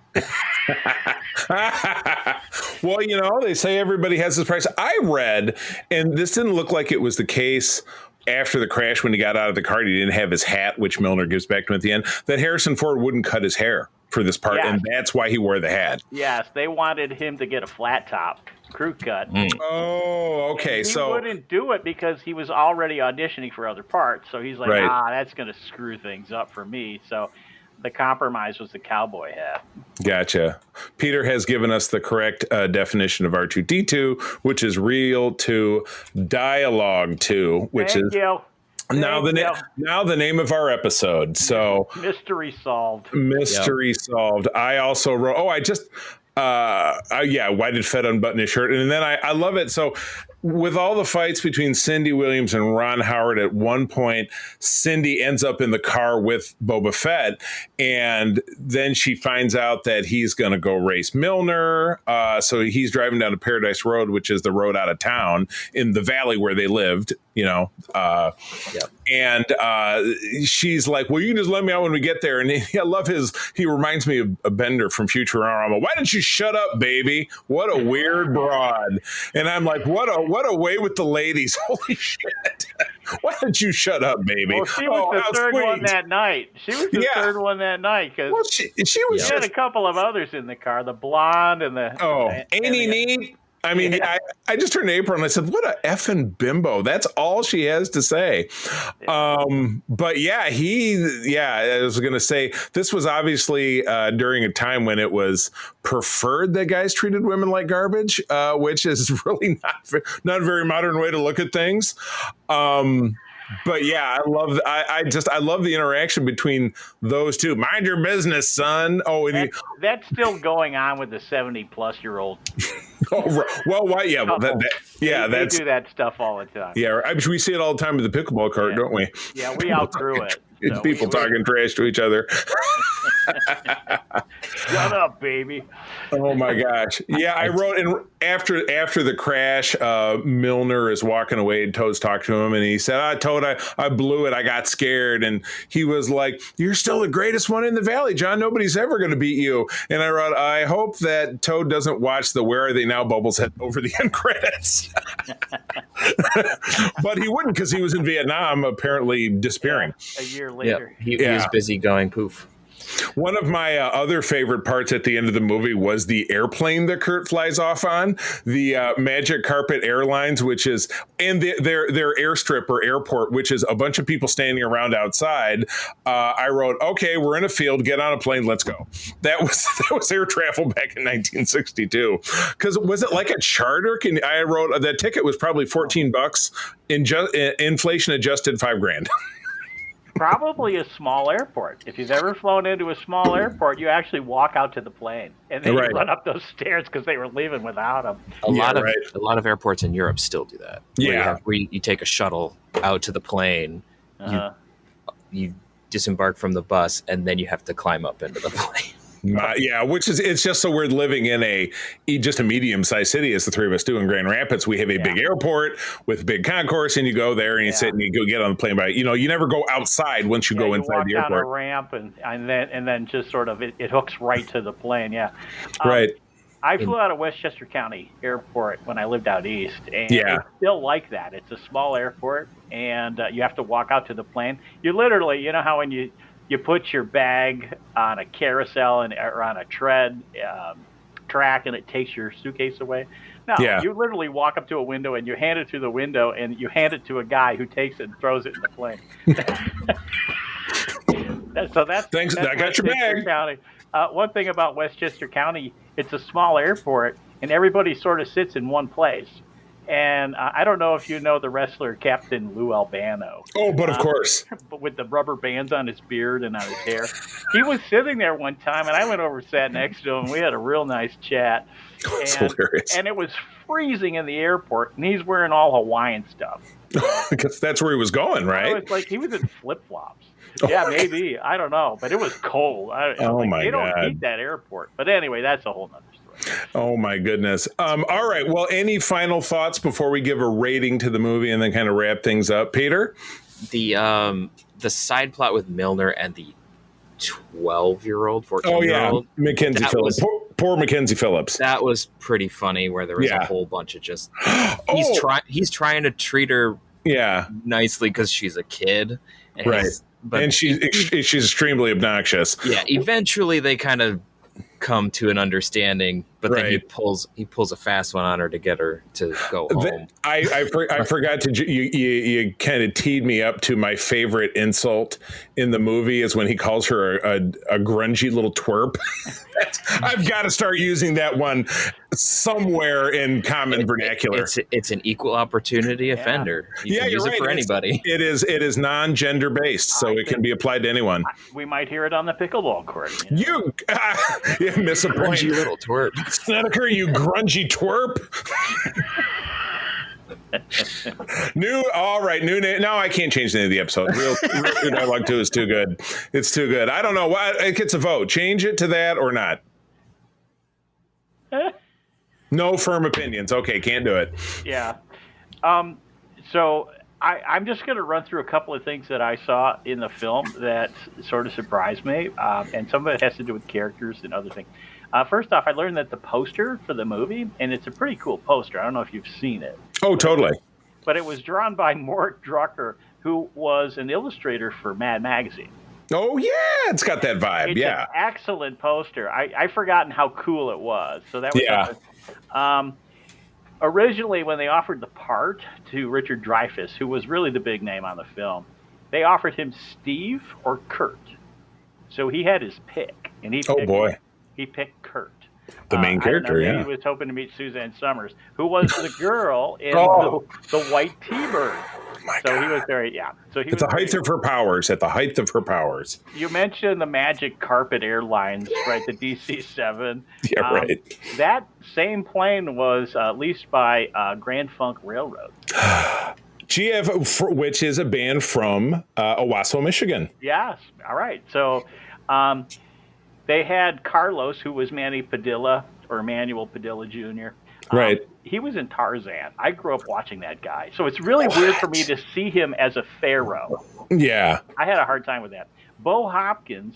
Well, they say everybody has his price. I read, and this didn't look like it was the case after the crash when he got out of the car, he didn't have his hat, which Milner gives back to him at the end, that Harrison Ford wouldn't cut his hair for this part, and that's why he wore the hat. Yes, they wanted him to get a flat top crew cut. Oh, okay. And he wouldn't do it because he was already auditioning for other parts. So he's like, that's going to screw things up for me. So the compromise was the cowboy hat. Gotcha. Peter has given us the correct definition of R2-D2, which is real to dialogue to, which Thank you. Now the name of our episode. So mystery solved. Solved. I also wrote. Why did Fett unbutton his shirt? And then I love it. So with all the fights between Cindy Williams and Ron Howard, at one point, Cindy ends up in the car with Boba Fett, and then she finds out that he's going to go race Milner. So he's driving down to Paradise Road, which is the road out of town in the valley where they lived, And she's like, well, you can just let me out when we get there. And I love he reminds me of a Bender from Futurama. Why don't you shut up, baby? What a weird broad. And I'm like, what a way with the ladies. Holy shit. Why don't you shut up, baby? Well, she was the how third sweet. one that night. She was the Yeah. third one that night because Well, she was she had a just, couple of others in the car, the blonde and the ain't he neat? I mean, Yeah. I just turned to April and I said, what a effing bimbo. That's all she has to say. But yeah, I was going to say, this was obviously during a time when it was preferred that guys treated women like garbage, which is really not a very modern way to look at things. But yeah, I love the interaction between those two. Mind your business, son. Oh, and that's still going on with the 70-plus-year-old. well, why? Yeah, they do that stuff all the time. Yeah, we see it all the time with the pickleball cart, don't we? Yeah, we outgrew it. So people talking trash to each other. Shut up, baby. Oh my gosh! Yeah, I wrote in after the crash. Milner is walking away, and Toad's talking to him, and he said, Toad, I blew it. I got scared." And he was like, "You're still the greatest one in the valley, John. Nobody's ever going to beat you." And I wrote, "I hope that Toad doesn't watch the Where Are They Now bubbles over the end credits." But he wouldn't, because he was in Vietnam, apparently disappearing. A year later. He was busy going poof. One of my other favorite parts at the end of the movie was the airplane that Kurt flies off on, the Magic Carpet Airlines, which is, and their airstrip or airport, which is a bunch of people standing around outside. I wrote, okay, we're in a field, get on a plane, let's go. That was air travel back in 1962. Because was it like a charter? I wrote that ticket was probably $14, inflation adjusted $5,000. Probably a small airport. If you've ever flown into a small airport, you actually walk out to the plane and then you run up those stairs because they were leaving without them. A lot of airports in Europe still do that. Where you take a shuttle out to the plane, you disembark from the bus, and then you have to climb up into the plane. Which is, it's just so weird living in just a medium-sized city, as the three of us do in Grand Rapids. We have a big airport with a big concourse, and you go there and you sit and you go get on the plane. You never go outside once you go inside the airport. You walk down a ramp and then just sort of it hooks right to the plane. Yeah, right. I flew out of Westchester County Airport when I lived out east, and it's still like that. It's a small airport, and you have to walk out to the plane. You literally, you know how when you put your bag on a carousel or on a track, and it takes your suitcase away. No, you literally walk up to a window and you hand it through the window, and you hand it to a guy who takes it and throws it in the plane. Thanks. I got your bag. County. One thing about Westchester County, it's a small airport, and everybody sort of sits in one place. And I don't know if you know the wrestler Captain Lou Albano. Oh, but of course. But with the rubber bands on his beard and on his hair. He was sitting there one time, and I went over and sat next to him. We had a real nice chat. That's hilarious. And it was freezing in the airport, and he's wearing all Hawaiian stuff. Because that's where he was going, right? It was like he was in flip-flops. Yeah, maybe. I don't know. But it was cold. My God. They don't heat that airport. But anyway, that's a whole nother story. Oh my goodness. All right. Well, any final thoughts before we give a rating to the movie and then kind of wrap things up, Peter? The side plot with Milner and the 12-year-old, 14-year-old. Mackenzie Phillips. Poor Mackenzie Phillips. That was pretty funny, where there was a whole bunch of just he's trying to treat her nicely because she's a kid. And she's extremely obnoxious. Yeah, eventually they kind of come to an understanding, but then he pulls a fast one on her to get her to go home. I forgot to you kind of teed me up to my favorite insult in the movie is when he calls her a grungy little twerp. I've got to start using that one somewhere in common vernacular. It's an equal opportunity offender. You can use it for anybody. It is non-gender based, so it can be applied to anyone. We might hear it on the pickleball court. You miss a point. Grungy little twerp. Snedeker, you grungy twerp. New name. No, I can't change the name of the episode. Real Dialogue 2 is too good. It's too good. I don't know why it gets a vote. Change it to that or not. No firm opinions. Okay, can't do it. Yeah. So I'm just going to run through a couple of things that I saw in the film that sort of surprised me, and some of it has to do with characters and other things. First off, I learned that the poster for the movie, and it's a pretty cool poster. I don't know if you've seen it. Oh, totally. but it was drawn by Mort Drucker, who was an illustrator for Mad Magazine. Oh yeah, it's got that vibe. It's Yeah, an excellent poster. I've forgotten how cool it was. So that was yeah, something. Originally, when they offered the part to Richard Dreyfuss, who was really the big name on the film, they offered him Steve or Kurt. So he had his pick, and Oh boy, he picked Kurt. the main I don't know. character. Maybe Yeah. he was hoping to meet Suzanne Summers, who was the girl in Oh the White T-Bird. my So God. he was very, yeah. So he At was the height very, of her powers. At the height of her powers. you mentioned the Magic Carpet Airlines, right? The DC-7. Yeah, right. That same plane was leased by Grand Funk Railroad. GF, which is a band from Owasso, Michigan. Yes. All right. So they had Carlos, who was Manny Padilla or Manuel Padilla Jr. Right. He was in Tarzan. I grew up watching that guy. So it's really weird for me to see him as a pharaoh. Yeah. I had a hard time with that. Bo Hopkins,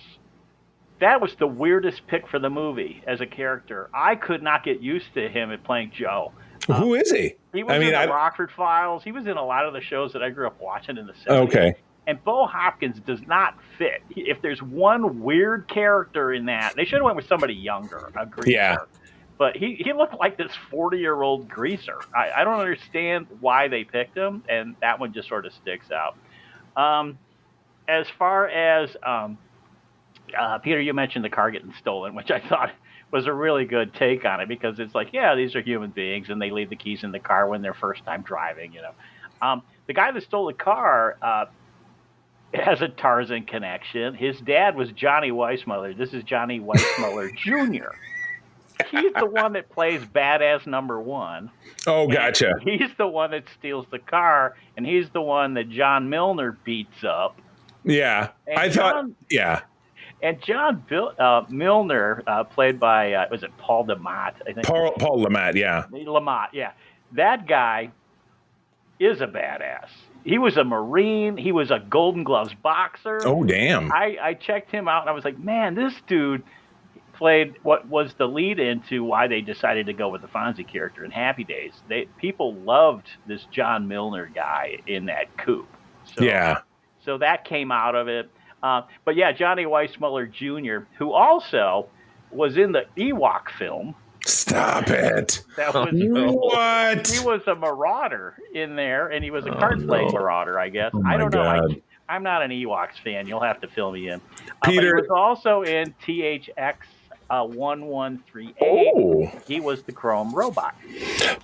that was the weirdest pick for the movie as a character. I could not get used to him at playing Joe. Who is he? He was in the Rockford Files. He was in a lot of the shows that I grew up watching in the 70s. Okay. And Bo Hopkins does not fit. If there's one weird character in that, they should have went with somebody younger, a greaser. Yeah. But he looked like this 40-year-old greaser. I don't understand why they picked him, and that one just sort of sticks out. As far as Peter, you mentioned the car getting stolen, which I thought was a really good take on it, because it's like, yeah, these are human beings, and they leave the keys in the car when they're first time driving. The guy that stole the car has a Tarzan connection. His dad was Johnny Weissmuller. This is Johnny Weissmuller Jr. He's the one that plays badass number one. Oh, gotcha. He's the one that steals the car, and he's the one that John Milner beats up. Yeah. Yeah. And John Milner, played by, was it Paul DeMott? I think. Paul Lamont, yeah. Lamont, yeah. That guy is a badass. He was a Marine. He was a Golden Gloves boxer. Oh, damn. I checked him out, and I was like, man, this dude played what was the lead into why they decided to go with the Fonzie character in Happy Days. People loved this John Milner guy in that coupe. So, yeah. So that came out of it. But yeah, Johnny Weissmuller Jr., who also was in the Ewok film. Stop it. That was what? He was a marauder in there, and he was a card-playing marauder, I guess. Oh I don't know. God. I'm not an Ewoks fan. You'll have to fill me in. Peter. But he was also in THX 1138. Oh. He was the Chrome robot.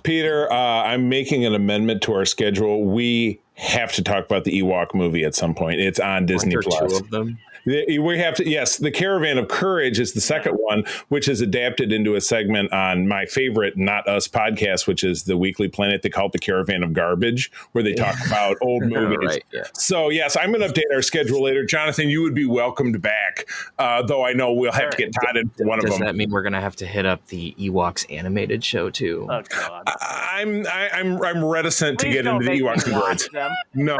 Peter, I'm making an amendment to our schedule. We have to talk about the Ewok movie at some point. It's on Disney Plus. Two of them. We have to, yes, The Caravan of Courage is the second one, which is adapted into a segment on my favorite Not Us podcast, which is the Weekly Planet. They call it The Caravan of Garbage, where they talk about old movies. Right, yeah. So, yes, I'm going to update our schedule later. Jonathan, you would be welcomed back, though I know we'll have to get Todd into one of them. Does that mean we're going to have to hit up the Ewoks animated show, too? Oh, God. I'm reticent to get into the Ewoks and Droids. Them. No,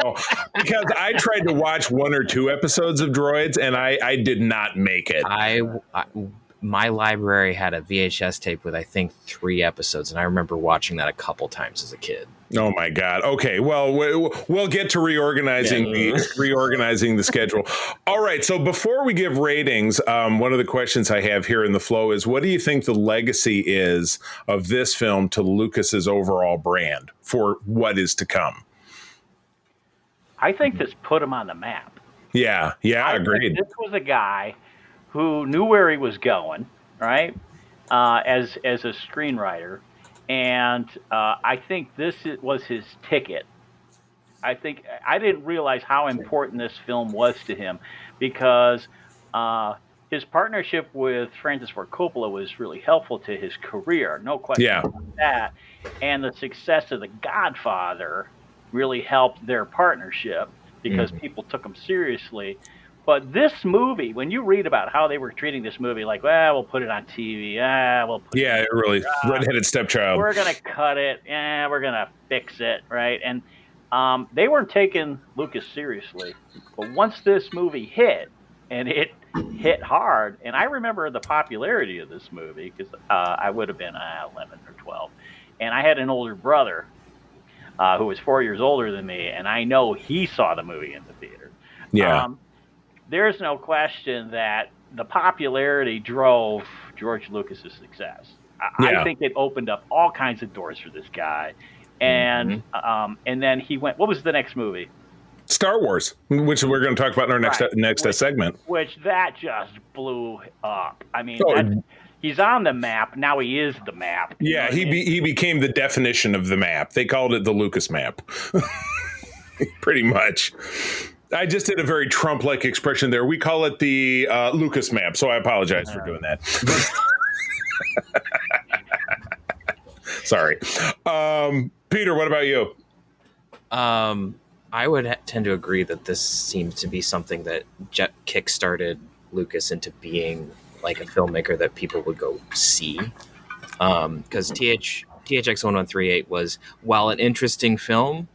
because I tried to watch 1 or 2 episodes of Droids, and I did not make it. My library had a VHS tape with, I think, 3 episodes, and I remember watching that a couple times as a kid. Oh my God. Okay. Well, we'll get to reorganizing the schedule. All right. So before we give ratings, one of the questions I have here in the flow is, what do you think the legacy is of this film to Lucas's overall brand for what is to come? I think this put him on the map. Yeah. Yeah. Agreed. This was a guy who knew where he was going, right? As a screenwriter. And I think this was his ticket. I think I didn't realize how important this film was to him, because his partnership with Francis Ford Coppola was really helpful to his career, no question about that. And the success of The Godfather really helped their partnership, because people took him seriously. But this movie, when you read about how they were treating this movie, like, well, we'll put it on TV. We'll put it really redheaded stepchild. We're going to cut it. We're going to fix it, right? And they weren't taking Lucas seriously. But once this movie hit, and it hit hard, and I remember the popularity of this movie, because I would have been 11 or 12, and I had an older brother. who was 4 years older than me, and I know he saw the movie in the theater. Yeah. There's no question that the popularity drove George Lucas's success. I think it opened up all kinds of doors for this guy, and then he went. What was the next movie? Star Wars, which we're going to talk about in our next segment. Which that just blew up. I mean, he's on the map now. He is the map. Yeah, he became the definition of the map. They called it the Lucas map, pretty much. I just did a very Trump-like expression there. We call it the Lucas map, so I apologize for doing that. Sorry. Peter, what about you? I would tend to agree that this seems to be something that kickstarted Lucas into being like a filmmaker that people would go see. Because THX 1138 was, while an interesting film,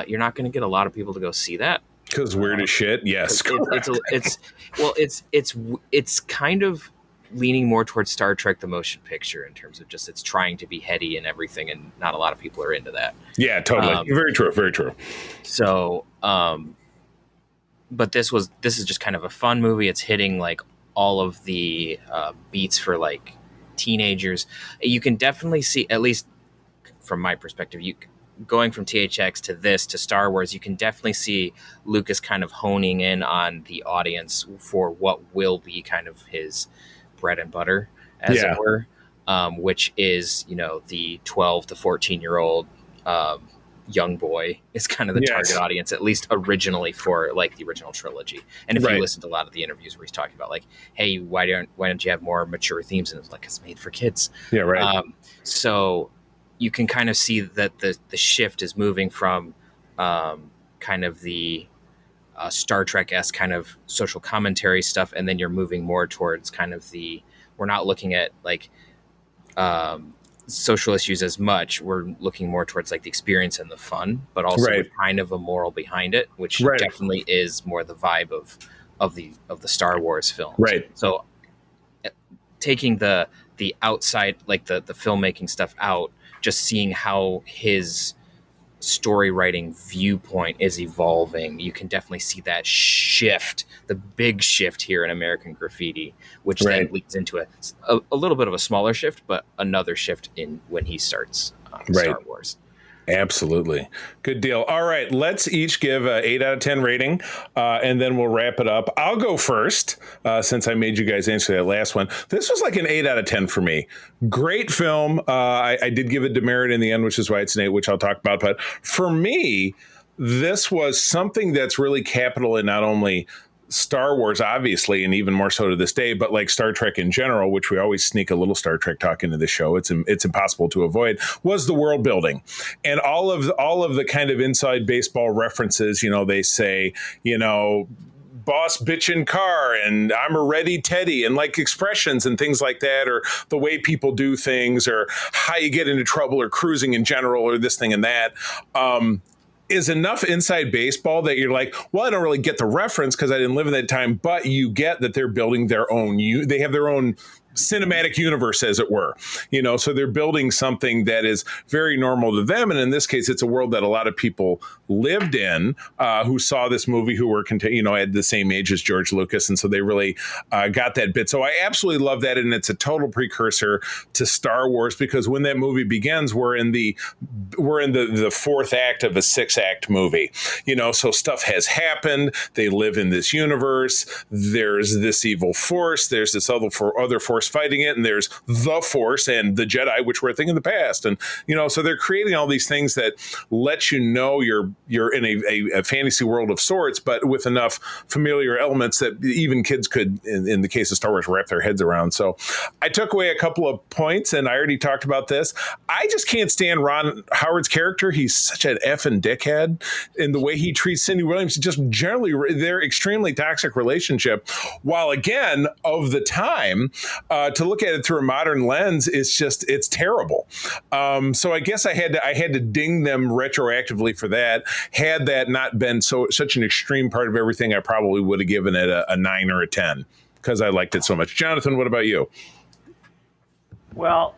you're not going to get a lot of people to go see that. Because weird as shit, yes. It's kind of leaning more towards Star Trek the motion picture in terms of just it's trying to be heady and everything, and not a lot of people are into that. Yeah, totally. Very true. So, but this is just kind of a fun movie. It's hitting like all of the beats for like teenagers. You can definitely see, at least from my perspective, going from THX to this to Star Wars, you can definitely see Lucas kind of honing in on the audience for what will be kind of his bread and butter, as it were, which is, the 12 to 14-year-old young boy is kind of the target audience, at least originally, for like the original trilogy. And if you listen to a lot of the interviews where he's talking about like, hey, why don't you have more mature themes? And it's like, it's made for kids. Yeah, right. So you can kind of see that the shift is moving from kind of the Star Trek-esque kind of social commentary stuff, and then you're moving more towards kind of we're not looking at like social issues as much. We're looking more towards like the experience and the fun, but also with kind of a moral behind it, which definitely is more the vibe of the Star Wars films. Right. So taking the outside, like the filmmaking stuff out, just seeing how his story writing viewpoint is evolving, you can definitely see that shift, the big shift here in American Graffiti, which then leads into a little bit of a smaller shift, but another shift in when he starts Star Wars. Absolutely. Good deal. All right. Let's each give an 8 out of 10 rating, and then we'll wrap it up. I'll go first, since I made you guys answer that last one. This was like an 8 out of 10 for me. Great film. I did give it demerit in the end, which is why it's an 8, which I'll talk about. But for me, this was something that's really capital in not only Star Wars, obviously, and even more so to this day, but like Star Trek in general, which we always sneak a little Star Trek talk into the show. It's impossible to avoid. Was the world building and all of the kind of inside baseball references. They say, boss bitchin' car and I'm a ready Teddy, and like expressions and things like that, or the way people do things, or how you get into trouble, or cruising in general, or this thing and that. Is enough inside baseball that you're like, well, I don't really get the reference because I didn't live in that time, but you get that they're building their own, they have their own cinematic universe, as it were, so they're building something that is very normal to them. And in this case, it's a world that a lot of people lived in, who saw this movie, who were, at the same age as George Lucas. And so they really got that bit. So I absolutely love that. And it's a total precursor to Star Wars, because when that movie begins, we're in the fourth act of a 6-act movie, so stuff has happened. They live in this universe. There's this evil force. There's this other force fighting it, and there's the Force and the Jedi, which were a thing in the past, and so they're creating all these things that let you're in a fantasy world of sorts, but with enough familiar elements that even kids could, in the case of Star Wars, wrap their heads around. So I took away a couple of points, and I already talked about this. I just can't stand Ron Howard's character. He's such an effing dickhead in the way he treats Cindy Williams. Just generally, their extremely toxic relationship, while again of the time. To look at it through a modern lens, it's terrible. So I guess I had to ding them retroactively for that. Had that not been such an extreme part of everything, I probably would have given it a 9 or a 10 because I liked it so much. Jonathan, what about you? Well,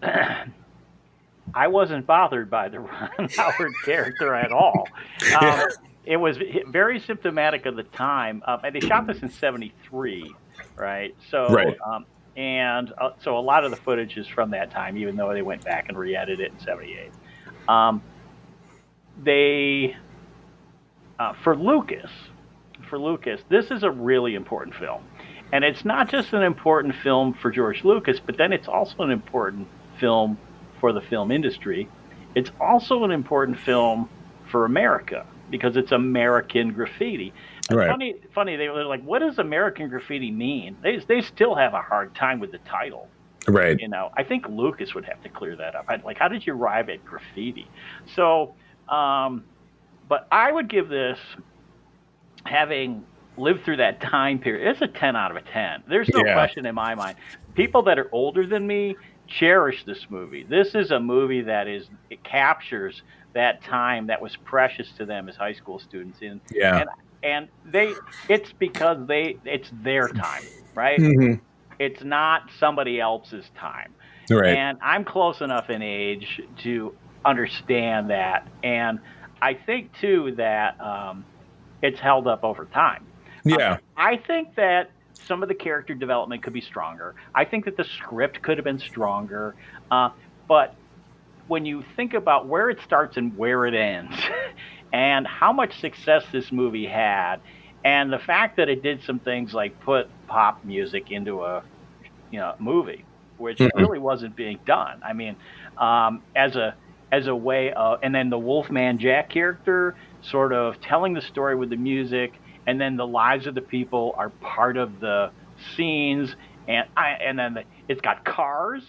I wasn't bothered by the Ron Howard character at all. Yeah. It was very symptomatic of the time. And they shot this in '73, right? Right. So a lot of the footage is from that time, even though they went back and re-edited it in '78. Um, they for Lucas, this is a really important film, and it's not just an important film for George Lucas, but then it's also an important film for the film industry. It's also an important film for America because it's American graffiti. And Right. funny, they were like, "What does American graffiti mean?" They still have a hard time with the title. Right. I think Lucas would have to clear that up. Like, how did you arrive at graffiti? So, but I would give this, having lived through that time period, it's a 10 out of a 10. There's no question in my mind. People that are older than me cherish this movie. This is a movie that it captures that time that was precious to them as high school students. And it's because it's their time, right? Mm-hmm. It's not somebody else's time. Right. And I'm close enough in age to understand that. And I think, too, that it's held up over time. Yeah. I think that some of the character development could be stronger. I think that the script could have been stronger. But when you think about where it starts and where it ends, and how much success this movie had, and the fact that it did some things like put pop music into a movie, which really wasn't being done. I mean, as a way of, and then the Wolfman Jack character sort of telling the story with the music, and then the lives of the people are part of the scenes, and then it's got cars,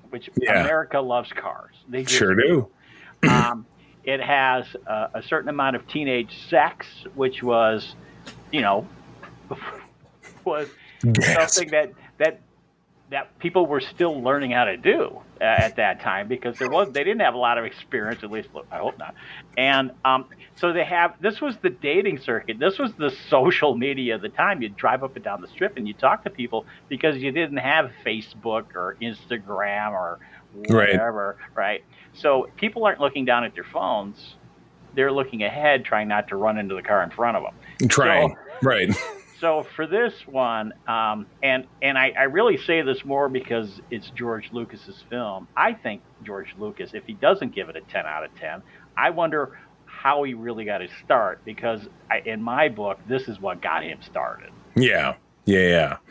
which America loves cars. They sure do. It has a certain amount of teenage sex, which was, was something that people were still learning how to do at that time, because they didn't have a lot of experience, at least I hope not. And so this was the dating circuit. This was the social media of the time. You'd drive up and down the strip and you talk to people because you didn't have Facebook or Instagram or whatever, right? So people aren't looking down at their phones. They're looking ahead, trying not to run into the car in front of them. Right. So for this one, and I really say this more because it's George Lucas's film. I think George Lucas, if he doesn't give it a 10 out of 10, I wonder how he really got his start, because in my book, this is what got him started. Yeah.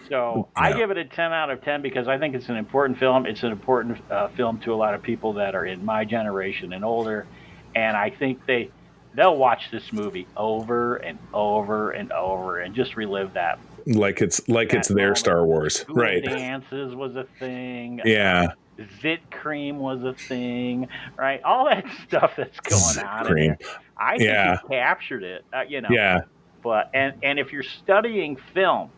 So I give it a 10 out of 10 because I think it's an important film. It's an important film to a lot of people that are in my generation and older, and I think they'll watch this movie over and over and over and just relive that. Like it's their Star Wars. School right. Dances was a thing. Yeah. Zit Cream was a thing, right? All that stuff that's going on. Cream. I think he captured it, Yeah. But and if you're studying film,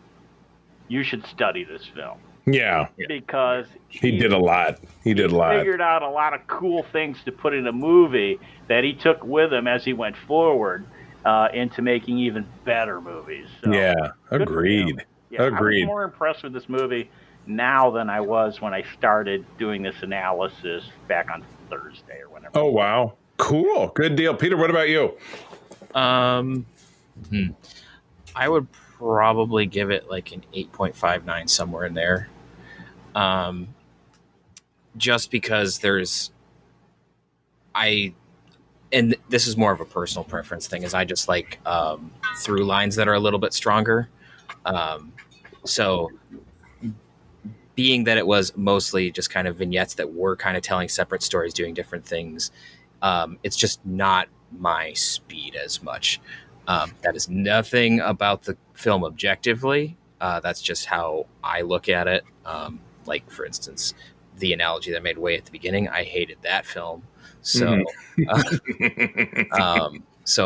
you should study this film. Yeah. Because he did a lot. He figured out a lot of cool things to put in a movie that he took with him as he went forward into making even better movies. So, agreed. Yeah, agreed. I'm more impressed with this movie now than I was when I started doing this analysis back on Thursday or whenever. Oh, wow. Cool. Good deal. Peter, what about you? I would probably give it like an 8.59, somewhere in there. Just because and this is more of a personal preference thing, is I just like through lines that are a little bit stronger. So being that it was mostly just kind of vignettes that were kind of telling separate stories, doing different things, it's just not my speed as much. That is nothing about the film objectively. That's just how I look at it. Like, for instance, the analogy that I made way at the beginning, I hated that film. So,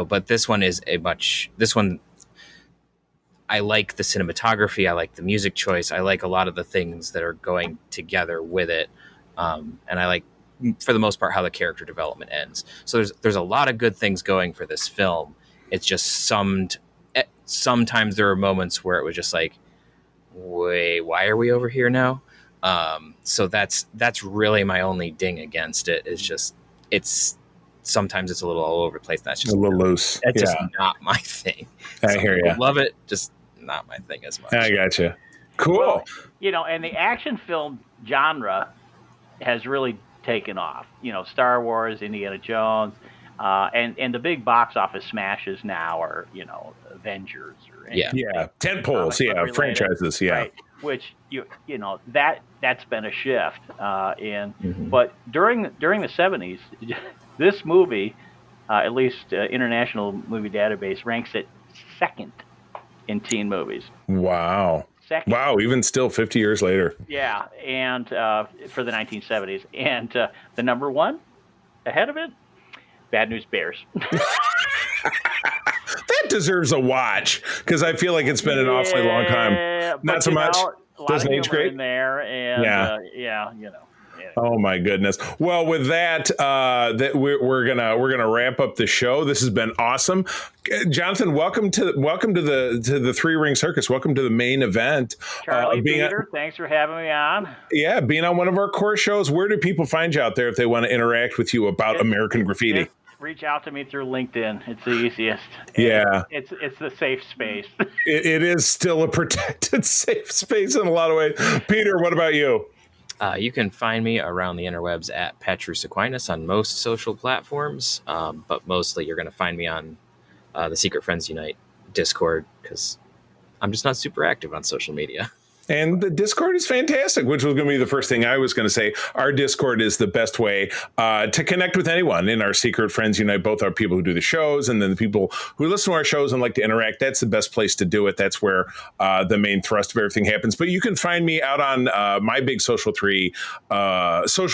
but this one is I like the cinematography. I like the music choice. I like a lot of the things that are going together with it. And I like, for the most part, how the character development ends. So there's a lot of good things going for this film. It's just sometimes there are moments where it was just like, wait, why are we over here now? So that's really my only ding against it. Is just sometimes it's a little all over the place. That's just a little loose. That's just not my thing. I hear you. Love it, just not my thing as much. I gotcha. Cool. Well, and the action film genre has really taken off. Star Wars, Indiana Jones, and the big box office smashes now are Avengers or tent poles, franchises, right? Which that's been a shift. But during the 70s, this movie, at least International Movie Database, ranks it second in teen movies. Wow. Second. Wow, even still 50 years later. Yeah, and for the 1970s. And the number one ahead of it, Bad News Bears. That deserves a watch because I feel like it's been an awfully long time. Not so much. Doesn't age great in there, and Oh my goodness! Well, with that, we're gonna wrap up the show. This has been awesome, Jonathan. Welcome to the Three Ring Circus. Welcome to the main event. Charlie, Peter, thanks for having me on. Yeah, being on one of our core shows. Where do people find you out there if they want to interact with you about American Graffiti? Reach out to me through LinkedIn. It's the easiest. Yeah. It's the safe space. It is still a protected safe space in a lot of ways. Peter, what about you? You can find me around the interwebs at Petrus Aquinas on most social platforms, but mostly you're going to find me on the Secret Friends Unite Discord because I'm just not super active on social media. And the Discord is fantastic, which was going to be the first thing I was going to say. Our Discord is the best way to connect with anyone in our Secret Friends Unite, both our people who do the shows and then the people who listen to our shows and like to interact. That's the best place to do it. That's where the main thrust of everything happens. But you can find me out on my big social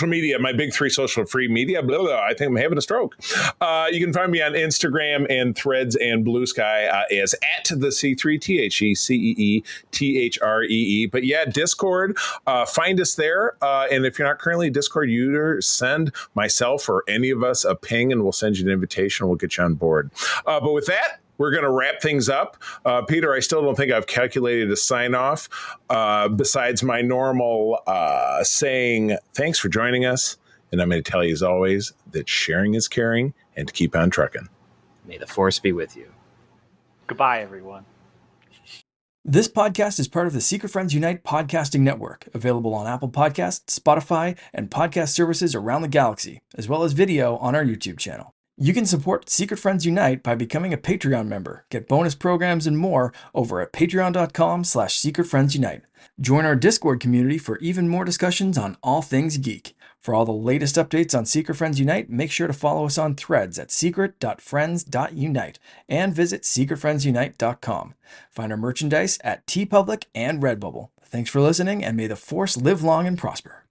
media, my big three social free media. Blah, blah, I think I'm having a stroke. You can find me on Instagram and Threads and Blue Sky as at the C3 THECEETHREE. But yeah, Discord, find us there. And if you're not currently a Discord user, send myself or any of us a ping and we'll send you an invitation. We'll get you on board. But with that, we're going to wrap things up. Peter, I still don't think I've calculated a sign off besides my normal saying, thanks for joining us. And I'm going to tell you, as always, that sharing is caring and to keep on trucking. May the force be with you. Goodbye, everyone. This podcast is part of the Secret Friends Unite podcasting network, available on Apple Podcasts, Spotify, and podcast services around the galaxy, as well as video on our YouTube channel. You can support Secret Friends Unite by becoming a Patreon member, get bonus programs and more over at patreon.com/secretfriendsunite. Join our Discord community for even more discussions on all things geek. For all the latest updates on Secret Friends Unite, make sure to follow us on Threads at secret.friends.unite and visit secretfriendsunite.com. Find our merchandise at TeePublic and Redbubble. Thanks for listening, and may the Force live long and prosper.